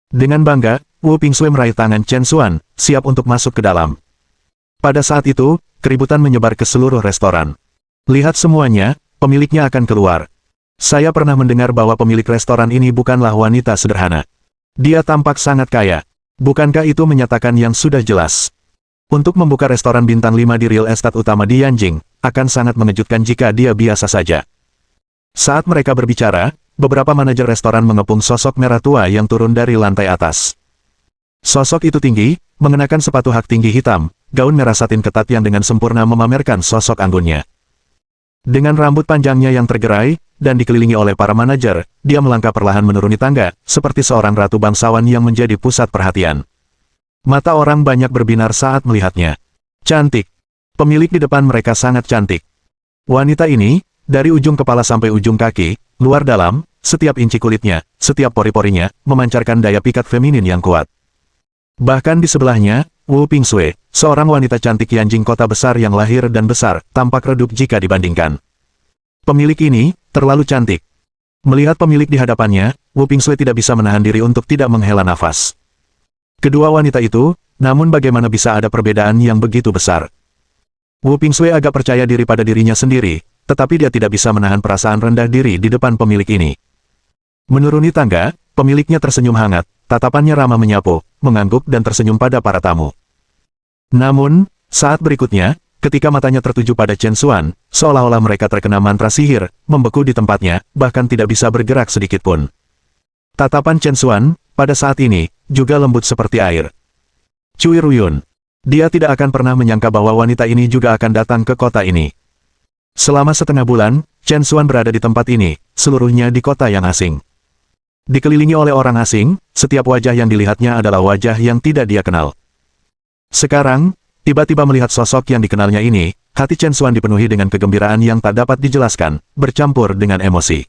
Dengan bangga, Wu Pingsue meraih tangan Chen Xuan, siap untuk masuk ke dalam. Pada saat itu, keributan menyebar ke seluruh restoran. Lihat semuanya, pemiliknya akan keluar. Saya pernah mendengar bahwa pemilik restoran ini bukanlah wanita sederhana. Dia tampak sangat kaya. Bukankah itu menyatakan yang sudah jelas? Untuk membuka restoran bintang 5 di real estate utama di Yanjing, akan sangat mengejutkan jika dia biasa saja. Saat mereka berbicara, beberapa manajer restoran mengepung sosok merah tua yang turun dari lantai atas. Sosok itu tinggi, mengenakan sepatu hak tinggi hitam, gaun merah satin ketat yang dengan sempurna memamerkan sosok anggunnya. Dengan rambut panjangnya yang tergerai, dan dikelilingi oleh para manajer, dia melangkah perlahan menuruni tangga, seperti seorang ratu bangsawan yang menjadi pusat perhatian. Mata orang banyak berbinar saat melihatnya. Cantik. Pemilik di depan mereka sangat cantik. Wanita ini, dari ujung kepala sampai ujung kaki, luar dalam, setiap inci kulitnya, setiap pori-porinya, memancarkan daya pikat feminin yang kuat. Bahkan di sebelahnya, Wu Pingsue, seorang wanita cantik Yanjing kota besar yang lahir dan besar, tampak redup jika dibandingkan. Pemilik ini, terlalu cantik. Melihat pemilik di hadapannya, Wu Pingsue tidak bisa menahan diri untuk tidak menghela nafas. Kedua wanita itu, namun bagaimana bisa ada perbedaan yang begitu besar? Wu Pingsue agak percaya diri pada dirinya sendiri, tetapi dia tidak bisa menahan perasaan rendah diri di depan pemilik ini. Menuruni tangga, pemiliknya tersenyum hangat, tatapannya ramah menyapu, mengangguk dan tersenyum pada para tamu. Namun, saat berikutnya, ketika matanya tertuju pada Chen Xuan, seolah-olah mereka terkena mantra sihir, membeku di tempatnya, bahkan tidak bisa bergerak sedikitpun. Tatapan Chen Xuan, pada saat ini, juga lembut seperti air. Cui Ruyun. Dia tidak akan pernah menyangka bahwa wanita ini juga akan datang ke kota ini. Selama setengah bulan, Chen Xuan berada di tempat ini, seluruhnya di kota yang asing. Dikelilingi oleh orang asing, setiap wajah yang dilihatnya adalah wajah yang tidak dia kenal. Sekarang, tiba-tiba melihat sosok yang dikenalnya ini, hati Chen Xuan dipenuhi dengan kegembiraan yang tak dapat dijelaskan, bercampur dengan emosi.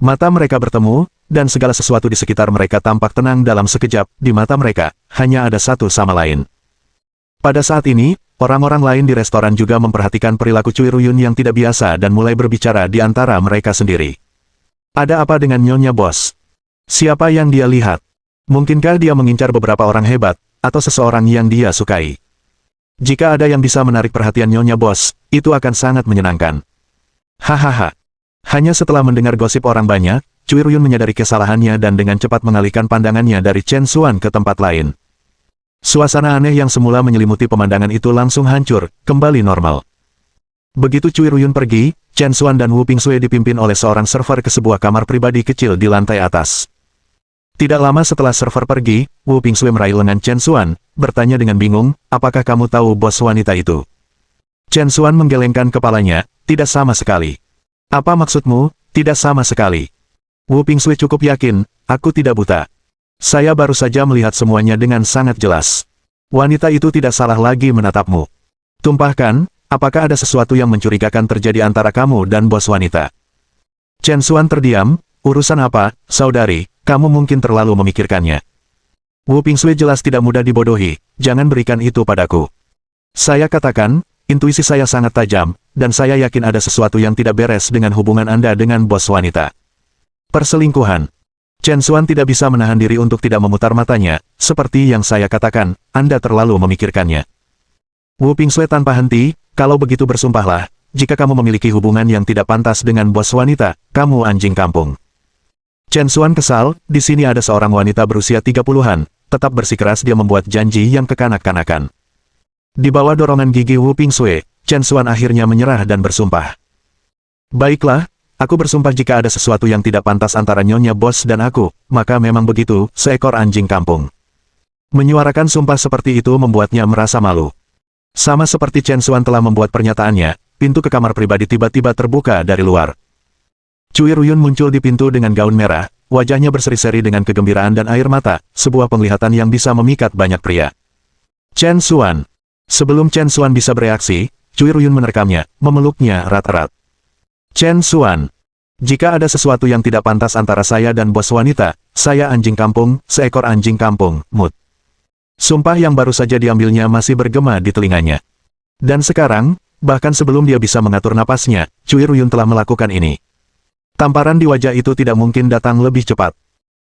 Mata mereka bertemu, dan segala sesuatu di sekitar mereka tampak tenang dalam sekejap, di mata mereka, hanya ada satu sama lain. Pada saat ini, orang-orang lain di restoran juga memperhatikan perilaku Cui Ruyun yang tidak biasa dan mulai berbicara di antara mereka sendiri. Ada apa dengan Nyonya Bos? Siapa yang dia lihat? Mungkinkah dia mengincar beberapa orang hebat, atau seseorang yang dia sukai? Jika ada yang bisa menarik perhatian Nyonya Bos, itu akan sangat menyenangkan. Hahaha. Hanya setelah mendengar gosip orang banyak, Cui Ruyun menyadari kesalahannya dan dengan cepat mengalihkan pandangannya dari Chen Xuan ke tempat lain. Suasana aneh yang semula menyelimuti pemandangan itu langsung hancur, kembali normal. Begitu Cui Ruyun pergi, Chen Xuan dan Wu Pingsui dipimpin oleh seorang server ke sebuah kamar pribadi kecil di lantai atas. Tidak lama setelah server pergi, Wu Pingsui meraih lengan Chen Xuan, bertanya dengan bingung, apakah kamu tahu bos wanita itu? Chen Xuan menggelengkan kepalanya, tidak sama sekali. Apa maksudmu, tidak sama sekali? Wu Pingsui cukup yakin, aku tidak buta. Saya baru saja melihat semuanya dengan sangat jelas. Wanita itu tidak salah lagi menatapmu. Tumpahkan, apakah ada sesuatu yang mencurigakan terjadi antara kamu dan bos wanita? Chen Xuan terdiam, urusan apa, saudari, kamu mungkin terlalu memikirkannya. Wu Pingsui jelas tidak mudah dibodohi, jangan berikan itu padaku. Saya katakan, intuisi saya sangat tajam, dan saya yakin ada sesuatu yang tidak beres dengan hubungan Anda dengan bos wanita. Perselingkuhan. Chen Xuan tidak bisa menahan diri untuk tidak memutar matanya, seperti yang saya katakan, Anda terlalu memikirkannya. Wu Pingsui tanpa henti, kalau begitu bersumpahlah, jika kamu memiliki hubungan yang tidak pantas dengan bos wanita, kamu anjing kampung. Chen Xuan kesal, di sini ada seorang wanita berusia 30-an, tetap bersikeras dia membuat janji yang kekanak-kanakan. Di bawah dorongan gigi Wu Pingsui, Chen Xuan akhirnya menyerah dan bersumpah. Baiklah, aku bersumpah jika ada sesuatu yang tidak pantas antara Nyonya Bos dan aku, maka memang begitu, seekor anjing kampung. Menyuarakan sumpah seperti itu membuatnya merasa malu. Sama seperti Chen Xuan telah membuat pernyataannya, pintu ke kamar pribadi tiba-tiba terbuka dari luar. Cui Ruyun muncul di pintu dengan gaun merah, wajahnya berseri-seri dengan kegembiraan dan air mata, sebuah penglihatan yang bisa memikat banyak pria. Chen Xuan. Sebelum Chen Xuan bisa bereaksi, Cui Ruyun menerkamnya, memeluknya erat-erat. Chen Xuan. Jika ada sesuatu yang tidak pantas antara saya dan bos wanita, saya anjing kampung, seekor anjing kampung, mut. Sumpah yang baru saja diambilnya masih bergema di telinganya. Dan sekarang, bahkan sebelum dia bisa mengatur napasnya, Cui Ruyun telah melakukan ini. Tamparan di wajah itu tidak mungkin datang lebih cepat.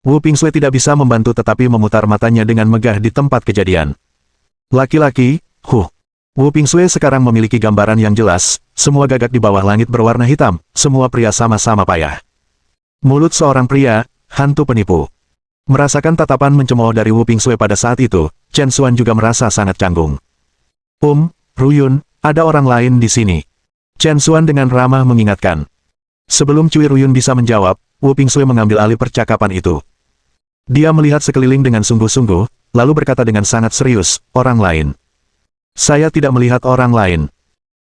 Wu Pingsui tidak bisa membantu tetapi memutar matanya dengan megah di tempat kejadian. Laki-laki, Wu Pingsui sekarang memiliki gambaran yang jelas, semua gagak di bawah langit berwarna hitam, semua pria sama-sama payah. Mulut seorang pria, hantu penipu. Merasakan tatapan mencemooh dari Wu Pingsui pada saat itu, Chen Xuan juga merasa sangat canggung. Ruyun, ada orang lain di sini. Chen Xuan dengan ramah mengingatkan. Sebelum Cui Ruyun bisa menjawab, Wu Pingsui mengambil alih percakapan itu. Dia melihat sekeliling dengan sungguh-sungguh, lalu berkata dengan sangat serius, orang lain. Saya tidak melihat orang lain.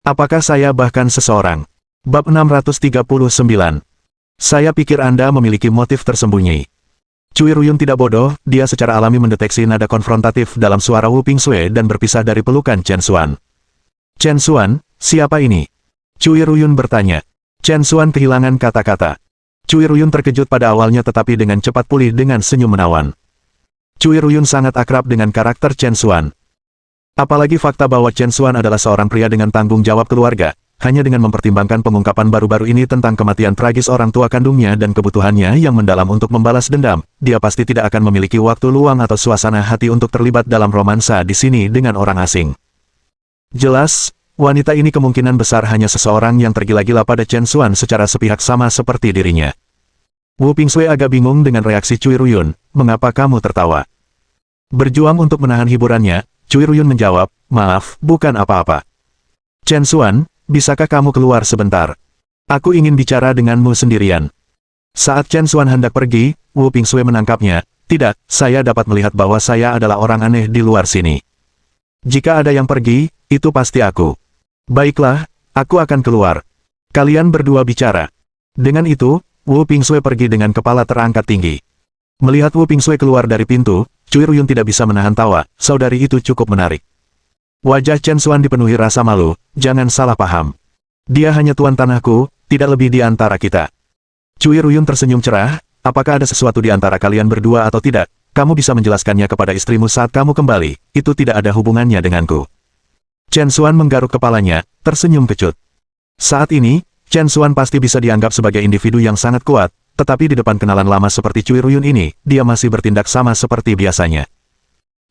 Apakah saya bahkan seseorang? Bab 639. Saya pikir Anda memiliki motif tersembunyi. Cui Ruyun tidak bodoh, dia secara alami mendeteksi nada konfrontatif dalam suara Wu Pingsui dan berpisah dari pelukan Chen Xuan. Chen Xuan, siapa ini? Cui Ruyun bertanya. Chen Xuan kehilangan kata-kata. Cui Ruyun terkejut pada awalnya tetapi dengan cepat pulih dengan senyum menawan. Cui Ruyun sangat akrab dengan karakter Chen Xuan. Apalagi fakta bahwa Chen Xuan adalah seorang pria dengan tanggung jawab keluarga. Hanya dengan mempertimbangkan pengungkapan baru-baru ini tentang kematian tragis orang tua kandungnya dan kebutuhannya yang mendalam untuk membalas dendam, dia pasti tidak akan memiliki waktu luang atau suasana hati untuk terlibat dalam romansa di sini dengan orang asing. Jelas, wanita ini kemungkinan besar hanya seseorang yang tergila-gila pada Chen Xuan secara sepihak sama seperti dirinya. Wu Pingsui agak bingung dengan reaksi Cui Ruyun, mengapa kamu tertawa? Berjuang untuk menahan hiburannya, Cui Ruyun menjawab, maaf, bukan apa-apa. Chen Xuan, bisakah kamu keluar sebentar? Aku ingin bicara denganmu sendirian. Saat Chen Xuan hendak pergi, Wu Pingsui menangkapnya. Tidak, saya dapat melihat bahwa saya adalah orang aneh di luar sini. Jika ada yang pergi, itu pasti aku. Baiklah, aku akan keluar. Kalian berdua bicara. Dengan itu, Wu Pingsui pergi dengan kepala terangkat tinggi. Melihat Wu Pingsui keluar dari pintu, Cui Ruyun tidak bisa menahan tawa, saudari itu cukup menarik. Wajah Chen Xuan dipenuhi rasa malu, jangan salah paham. Dia hanya tuan tanahku, tidak lebih di antara kita. Cui Ruyun tersenyum cerah, apakah ada sesuatu di antara kalian berdua atau tidak, kamu bisa menjelaskannya kepada istrimu saat kamu kembali, itu tidak ada hubungannya denganku. Chen Xuan menggaruk kepalanya, tersenyum kecut. Saat ini, Chen Xuan pasti bisa dianggap sebagai individu yang sangat kuat, tetapi di depan kenalan lama seperti Cui Ruyun ini, dia masih bertindak sama seperti biasanya.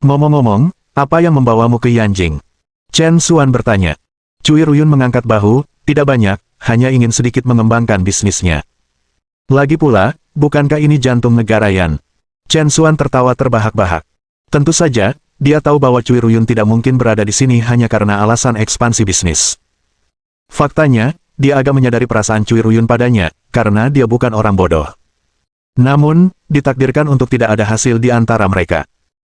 Ngomong-ngomong, apa yang membawamu ke Yanjing? Chen Xuan bertanya. Cui Ruyun mengangkat bahu, tidak banyak, hanya ingin sedikit mengembangkan bisnisnya. Lagi pula, bukankah ini jantung negara Yan? Chen Xuan tertawa terbahak-bahak. Tentu saja, dia tahu bahwa Cui Ruyun tidak mungkin berada di sini hanya karena alasan ekspansi bisnis. Faktanya, dia agak menyadari perasaan Cui Ruyun padanya, karena dia bukan orang bodoh. Namun, ditakdirkan untuk tidak ada hasil di antara mereka.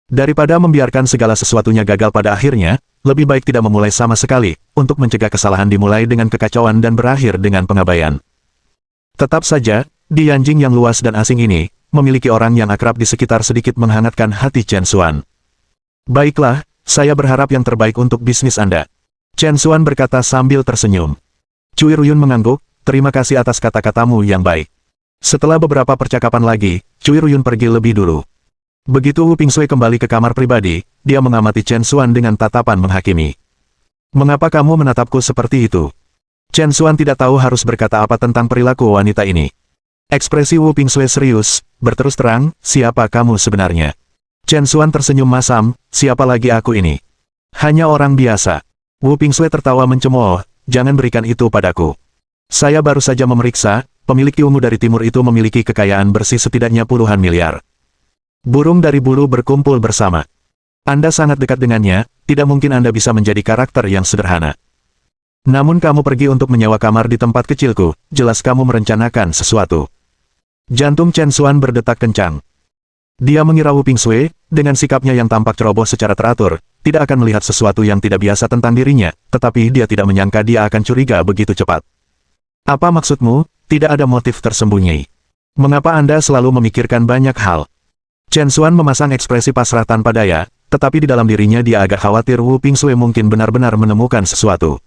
Daripada membiarkan segala sesuatunya gagal pada akhirnya, lebih baik tidak memulai sama sekali, untuk mencegah kesalahan dimulai dengan kekacauan dan berakhir dengan pengabaian. Tetap saja, di Yanjing yang luas dan asing ini, memiliki orang yang akrab di sekitar sedikit menghangatkan hati Chen Xuan. Baiklah, saya berharap yang terbaik untuk bisnis Anda. Chen Xuan berkata sambil tersenyum. Cui Ruyun mengangguk, terima kasih atas kata-katamu yang baik. Setelah beberapa percakapan lagi, Cui Ruyun pergi lebih dulu. Begitu Wu Pingsui kembali ke kamar pribadi, dia mengamati Chen Xuan dengan tatapan menghakimi. Mengapa kamu menatapku seperti itu? Chen Xuan tidak tahu harus berkata apa tentang perilaku wanita ini. Ekspresi Wu Pingsui serius, berterus terang, siapa kamu sebenarnya? Chen Xuan tersenyum masam, siapa lagi aku ini? Hanya orang biasa. Wu Pingsui tertawa mencemooh, jangan berikan itu padaku. Saya baru saja memeriksa, pemilik ilmu dari timur itu memiliki kekayaan bersih setidaknya puluhan miliar. Burung dari bulu berkumpul bersama. Anda sangat dekat dengannya, tidak mungkin Anda bisa menjadi karakter yang sederhana. Namun kamu pergi untuk menyewa kamar di tempat kecilku, jelas kamu merencanakan sesuatu. Jantung Chen Xuan berdetak kencang. Dia mengira Wu Pingsui, dengan sikapnya yang tampak ceroboh secara teratur, tidak akan melihat sesuatu yang tidak biasa tentang dirinya, tetapi dia tidak menyangka dia akan curiga begitu cepat. Apa maksudmu? Tidak ada motif tersembunyi. Mengapa Anda selalu memikirkan banyak hal? Chen Xuan memasang ekspresi pasrah tanpa daya, tetapi di dalam dirinya dia agak khawatir Wu Pingsui mungkin benar-benar menemukan sesuatu.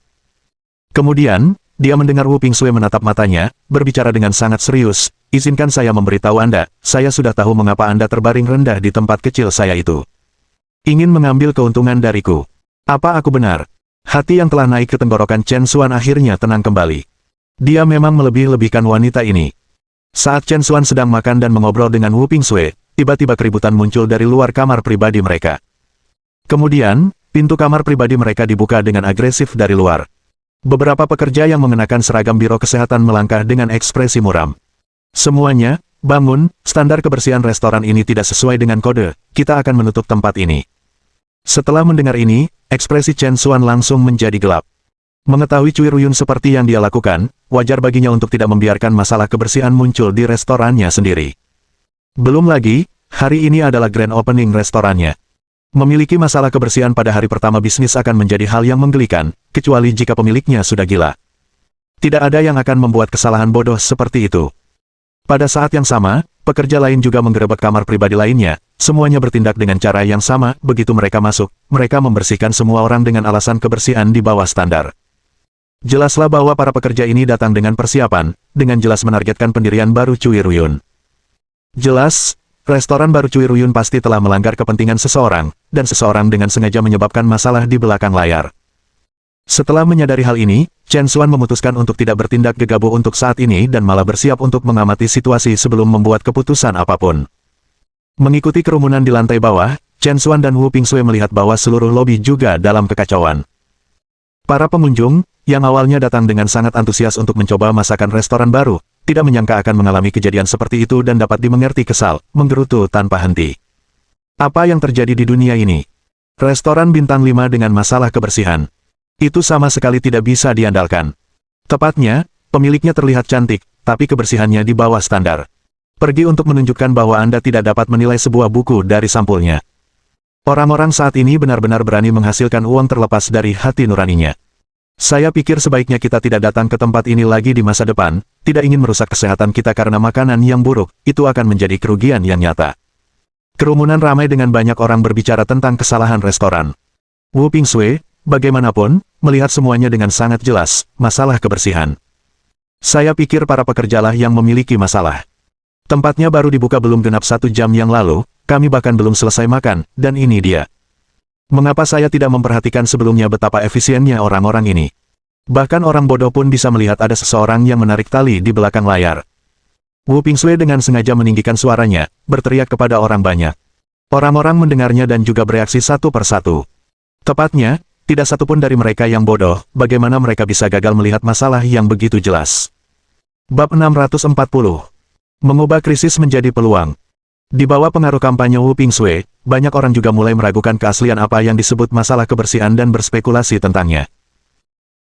Kemudian, dia mendengar Wu Pingsui menatap matanya, berbicara dengan sangat serius, izinkan saya memberitahu Anda, saya sudah tahu mengapa Anda terbaring rendah di tempat kecil saya itu. Ingin mengambil keuntungan dariku. Apa aku benar? Hati yang telah naik ke tenggorokan Chen Xuan akhirnya tenang kembali. Dia memang melebih-lebihkan wanita ini. Saat Chen Xuan sedang makan dan mengobrol dengan Wu Pingsui, tiba-tiba keributan muncul dari luar kamar pribadi mereka. Kemudian, pintu kamar pribadi mereka dibuka dengan agresif dari luar. Beberapa pekerja yang mengenakan seragam biro kesehatan melangkah dengan ekspresi muram. Semuanya, bangun, standar kebersihan restoran ini tidak sesuai dengan kode, kita akan menutup tempat ini. Setelah mendengar ini, ekspresi Chen Xuan langsung menjadi gelap. Mengetahui Cui Ruyun seperti yang dia lakukan, wajar baginya untuk tidak membiarkan masalah kebersihan muncul di restorannya sendiri. Belum lagi, hari ini adalah grand opening restorannya. Memiliki masalah kebersihan pada hari pertama bisnis akan menjadi hal yang menggelikan, kecuali jika pemiliknya sudah gila. Tidak ada yang akan membuat kesalahan bodoh seperti itu. Pada saat yang sama, pekerja lain juga menggerebek kamar pribadi lainnya, semuanya bertindak dengan cara yang sama, begitu mereka masuk, mereka membersihkan semua orang dengan alasan kebersihan di bawah standar. Jelaslah bahwa para pekerja ini datang dengan persiapan, dengan jelas menargetkan pendirian baru Cui Ruyun. Jelas, restoran baru Cui Ruyun pasti telah melanggar kepentingan seseorang, dan seseorang dengan sengaja menyebabkan masalah di belakang layar. Setelah menyadari hal ini, Chen Xuan memutuskan untuk tidak bertindak gegabah untuk saat ini dan malah bersiap untuk mengamati situasi sebelum membuat keputusan apapun. Mengikuti kerumunan di lantai bawah, Chen Xuan dan Wu Pingsui melihat bahwa seluruh lobi juga dalam kekacauan. Para pengunjung, yang awalnya datang dengan sangat antusias untuk mencoba masakan restoran baru, tidak menyangka akan mengalami kejadian seperti itu dan dapat dimengerti kesal, menggerutu tanpa henti. Apa yang terjadi di dunia ini? Restoran bintang 5 dengan masalah kebersihan. Itu sama sekali tidak bisa diandalkan. Tepatnya, pemiliknya terlihat cantik, tapi kebersihannya di bawah standar. Pergi untuk menunjukkan bahwa Anda tidak dapat menilai sebuah buku dari sampulnya. Orang-orang saat ini benar-benar berani menghasilkan uang terlepas dari hati nuraninya. Saya pikir sebaiknya kita tidak datang ke tempat ini lagi di masa depan, tidak ingin merusak kesehatan kita karena makanan yang buruk, itu akan menjadi kerugian yang nyata. Kerumunan ramai dengan banyak orang berbicara tentang kesalahan restoran. Wu Pingsui, bagaimanapun, melihat semuanya dengan sangat jelas, masalah kebersihan. Saya pikir para pekerjalah yang memiliki masalah. Tempatnya baru dibuka belum genap 1 jam yang lalu, kami bahkan belum selesai makan, dan ini dia. Mengapa saya tidak memperhatikan sebelumnya betapa efisiennya orang-orang ini? Bahkan orang bodoh pun bisa melihat ada seseorang yang menarik tali di belakang layar. Wu Pingsui dengan sengaja meninggikan suaranya, berteriak kepada orang banyak. Orang-orang mendengarnya dan juga bereaksi satu persatu. Tepatnya, tidak satupun dari mereka yang bodoh, bagaimana mereka bisa gagal melihat masalah yang begitu jelas. Bab 640. Mengubah krisis menjadi peluang. Di bawah pengaruh kampanye Wu Pingsui, banyak orang juga mulai meragukan keaslian apa yang disebut masalah kebersihan dan berspekulasi tentangnya.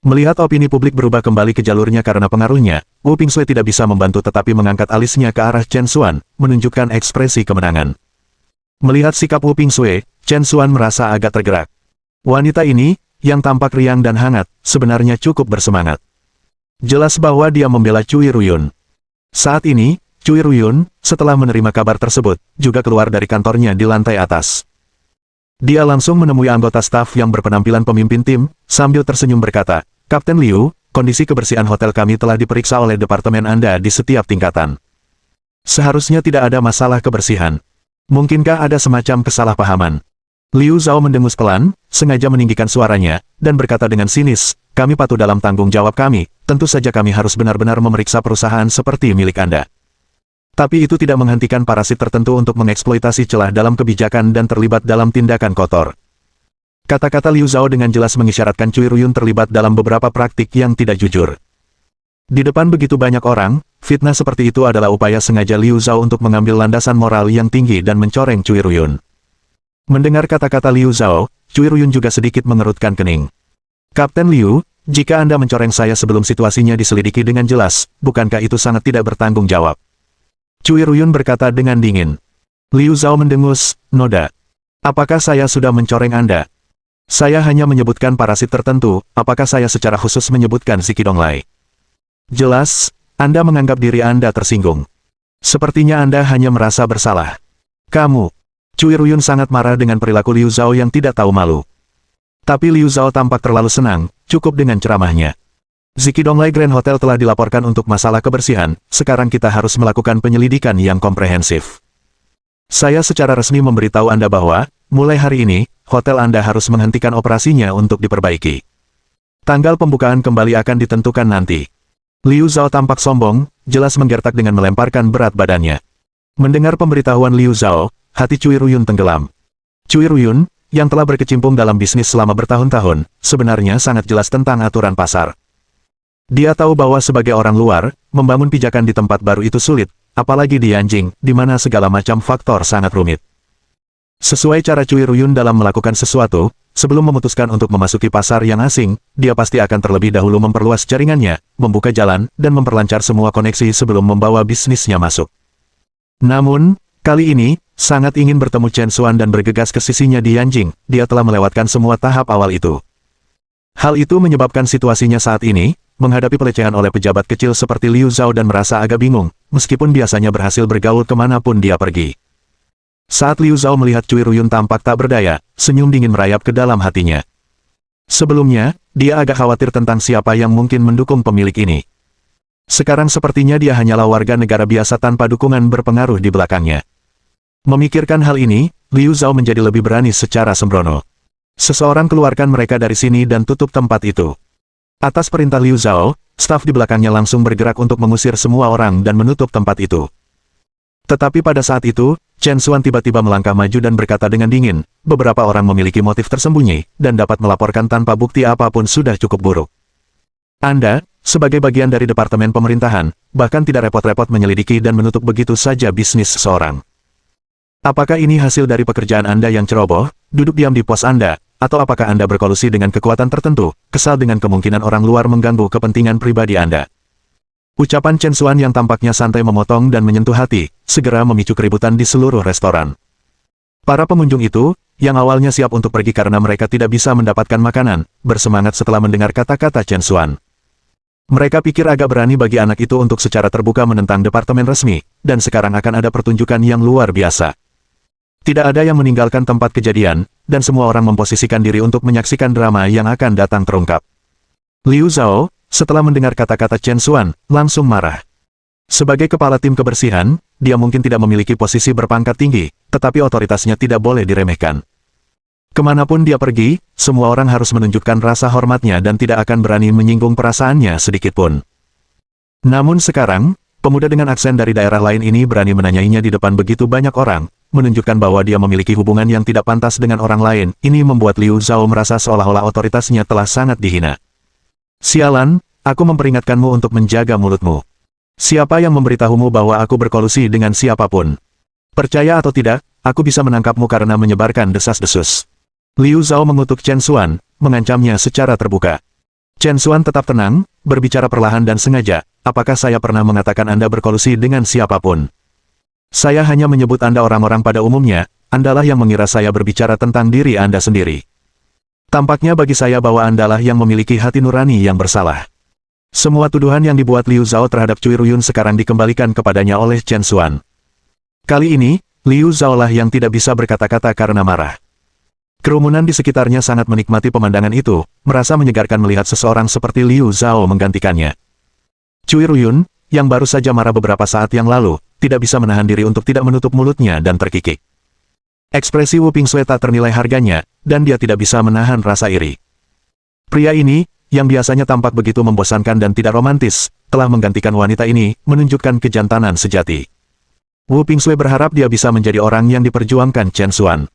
Melihat opini publik berubah kembali ke jalurnya karena pengaruhnya, Wu Pingsui tidak bisa membantu tetapi mengangkat alisnya ke arah Chen Xuan, menunjukkan ekspresi kemenangan. Melihat sikap Wu Pingsui, Chen Xuan merasa agak tergerak. Wanita ini, yang tampak riang dan hangat, sebenarnya cukup bersemangat. Jelas bahwa dia membela Cui Ruyun. Saat ini, Cui Ruyun, setelah menerima kabar tersebut, juga keluar dari kantornya di lantai atas. Dia langsung menemui anggota staf yang berpenampilan pemimpin tim, sambil tersenyum berkata, "Kapten Liu, kondisi kebersihan hotel kami telah diperiksa oleh departemen Anda di setiap tingkatan. Seharusnya tidak ada masalah kebersihan. Mungkinkah ada semacam kesalahpahaman?" Liu Zhao mendengus pelan, sengaja meninggikan suaranya, dan berkata dengan sinis, "Kami patuh dalam tanggung jawab kami, tentu saja kami harus benar-benar memeriksa perusahaan seperti milik Anda. Tapi itu tidak menghentikan parasit tertentu untuk mengeksploitasi celah dalam kebijakan dan terlibat dalam tindakan kotor." Kata-kata Liu Zhao dengan jelas mengisyaratkan Cui Ruyun terlibat dalam beberapa praktik yang tidak jujur. Di depan begitu banyak orang, fitnah seperti itu adalah upaya sengaja Liu Zhao untuk mengambil landasan moral yang tinggi dan mencoreng Cui Ruyun. Mendengar kata-kata Liu Zhao, Cui Ruyun juga sedikit mengerutkan kening. "Kapten Liu, jika Anda mencoreng saya sebelum situasinya diselidiki dengan jelas, bukankah itu sangat tidak bertanggung jawab?" Cui Ruyun berkata dengan dingin. Liu Zhao mendengus, "Noda. Apakah saya sudah mencoreng Anda? Saya hanya menyebutkan parasit tertentu, apakah saya secara khusus menyebutkan si Qidonglai? Jelas, Anda menganggap diri Anda tersinggung. Sepertinya Anda hanya merasa bersalah. Kamu." Cui Ruyun sangat marah dengan perilaku Liu Zhao yang tidak tahu malu. Tapi Liu Zhao tampak terlalu senang, cukup dengan ceramahnya. Zikidonglai Grand Hotel telah dilaporkan untuk masalah kebersihan, sekarang kita harus melakukan penyelidikan yang komprehensif. Saya secara resmi memberitahu Anda bahwa, mulai hari ini, hotel Anda harus menghentikan operasinya untuk diperbaiki. Tanggal pembukaan kembali akan ditentukan nanti. Liu Zhao tampak sombong, jelas menggertak dengan melemparkan berat badannya. Mendengar pemberitahuan Liu Zhao, hati Cui Ruyun tenggelam. Cui Ruyun, yang telah berkecimpung dalam bisnis selama bertahun-tahun, sebenarnya sangat jelas tentang aturan pasar. Dia tahu bahwa sebagai orang luar, membangun pijakan di tempat baru itu sulit, apalagi di Yanjing, di mana segala macam faktor sangat rumit. Sesuai cara Cui Ruyun dalam melakukan sesuatu, sebelum memutuskan untuk memasuki pasar yang asing, dia pasti akan terlebih dahulu memperluas jaringannya, membuka jalan, dan memperlancar semua koneksi sebelum membawa bisnisnya masuk. Namun, kali ini, sangat ingin bertemu Chen Xuan dan bergegas ke sisinya di Yanjing, dia telah melewatkan semua tahap awal itu. Hal itu menyebabkan situasinya saat ini, menghadapi pelecehan oleh pejabat kecil seperti Liu Zhao dan merasa agak bingung, meskipun biasanya berhasil bergaul kemanapun dia pergi. Saat Liu Zhao melihat Cui Ruyun tampak tak berdaya, senyum dingin merayap ke dalam hatinya. Sebelumnya, dia agak khawatir tentang siapa yang mungkin mendukung pemilik ini. Sekarang sepertinya dia hanyalah warga negara biasa tanpa dukungan berpengaruh di belakangnya. Memikirkan hal ini, Liu Zhao menjadi lebih berani secara sembrono. "Seseorang keluarkan mereka dari sini dan tutup tempat itu." Atas perintah Liu Zhao, staf di belakangnya langsung bergerak untuk mengusir semua orang dan menutup tempat itu. Tetapi pada saat itu, Chen Xuan tiba-tiba melangkah maju dan berkata dengan dingin, "Beberapa orang memiliki motif tersembunyi, dan dapat melaporkan tanpa bukti apapun sudah cukup buruk. Anda, sebagai bagian dari departemen pemerintahan, bahkan tidak repot-repot menyelidiki dan menutup begitu saja bisnis seseorang. Apakah ini hasil dari pekerjaan Anda yang ceroboh, duduk diam di pos Anda, atau apakah Anda berkolusi dengan kekuatan tertentu, kesal dengan kemungkinan orang luar mengganggu kepentingan pribadi Anda?" Ucapan Chen Xuan yang tampaknya santai memotong dan menyentuh hati, segera memicu keributan di seluruh restoran. Para pengunjung itu, yang awalnya siap untuk pergi karena mereka tidak bisa mendapatkan makanan, bersemangat setelah mendengar kata-kata Chen Xuan. Mereka pikir agak berani bagi anak itu untuk secara terbuka menentang departemen resmi, dan sekarang akan ada pertunjukan yang luar biasa. Tidak ada yang meninggalkan tempat kejadian, dan semua orang memposisikan diri untuk menyaksikan drama yang akan datang terungkap. Liu Zhao, setelah mendengar kata-kata Chen Xuan, langsung marah. Sebagai kepala tim kebersihan, dia mungkin tidak memiliki posisi berpangkat tinggi, tetapi otoritasnya tidak boleh diremehkan. Kemanapun dia pergi, semua orang harus menunjukkan rasa hormatnya dan tidak akan berani menyinggung perasaannya sedikitpun. Namun sekarang, Pemuda dengan aksen dari daerah lain ini berani menanyainya di depan begitu banyak orang, menunjukkan bahwa dia memiliki hubungan yang tidak pantas dengan orang lain. Ini membuat Liu Zhao merasa seolah-olah otoritasnya telah sangat dihina. Sialan, aku memperingatkanmu untuk menjaga mulutmu. Siapa yang memberitahumu bahwa aku berkolusi dengan siapapun? Percaya atau tidak, aku bisa menangkapmu karena menyebarkan desas-desus. Liu Zhao mengutuk Chen Xuan, mengancamnya secara terbuka. Chen Xuan tetap tenang, berbicara perlahan dan sengaja. Apakah saya pernah mengatakan Anda berkolusi dengan siapapun? Saya hanya menyebut Anda orang-orang pada umumnya, Andalah yang mengira saya berbicara tentang diri Anda sendiri. Tampaknya bagi saya bahwa Andalah yang memiliki hati nurani yang bersalah. Semua tuduhan yang dibuat Liu Zhao terhadap Cui Ruyun sekarang dikembalikan kepadanya oleh Chen Xuan. Kali ini, Liu Zhao lah yang tidak bisa berkata-kata karena marah. Kerumunan di sekitarnya sangat menikmati pemandangan itu, merasa menyegarkan melihat seseorang seperti Liu Zhao menggantikannya. Cui Ruyun, yang baru saja marah beberapa saat yang lalu, tidak bisa menahan diri untuk tidak menutup mulutnya dan terkikik. Ekspresi Wu Pingsui tak ternilai harganya, dan dia tidak bisa menahan rasa iri. Pria ini, yang biasanya tampak begitu membosankan dan tidak romantis, telah menggantikan wanita ini, menunjukkan kejantanan sejati. Wu Pingsui berharap dia bisa menjadi orang yang diperjuangkan Chen Xuan.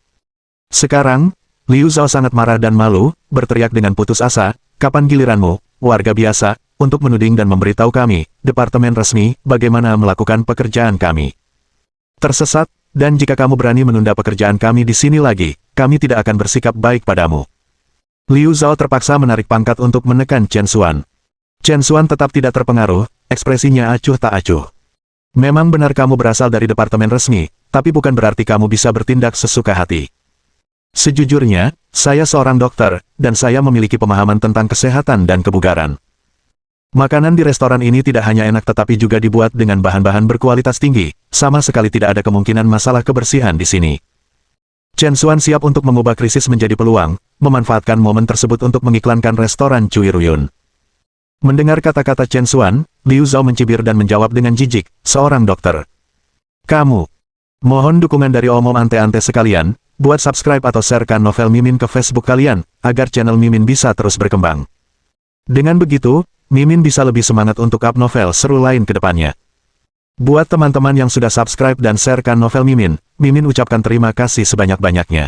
Sekarang, Liu Zhao sangat marah dan malu, berteriak dengan putus asa, "Kapan giliranmu, warga biasa, untuk menuding dan memberitahu kami, departemen resmi, bagaimana melakukan pekerjaan kami? Tersesat, dan jika kamu berani menunda pekerjaan kami di sini lagi, kami tidak akan bersikap baik padamu." Liu Zhao terpaksa menarik pangkat untuk menekan Chen Xuan. Chen Xuan tetap tidak terpengaruh, ekspresinya acuh tak acuh. "Memang benar kamu berasal dari departemen resmi, tapi bukan berarti kamu bisa bertindak sesuka hati. Sejujurnya, saya seorang dokter, dan saya memiliki pemahaman tentang kesehatan dan kebugaran. Makanan di restoran ini tidak hanya enak tetapi juga dibuat dengan bahan-bahan berkualitas tinggi, sama sekali tidak ada kemungkinan masalah kebersihan di sini." Chen Xuan siap untuk mengubah krisis menjadi peluang, memanfaatkan momen tersebut untuk mengiklankan restoran Cui Ruyun. Mendengar kata-kata Chen Xuan, Liu Zhao mencibir dan menjawab dengan jijik, "Seorang dokter. Kamu. Mohon dukungan dari omom ante-ante sekalian, buat subscribe atau sharekan novel Mimin ke Facebook kalian, agar channel Mimin bisa terus berkembang. Dengan begitu, Mimin bisa lebih semangat untuk up novel seru lain ke depannya." Buat teman-teman yang sudah subscribe dan sharekan novel Mimin, Mimin ucapkan terima kasih sebanyak-banyaknya.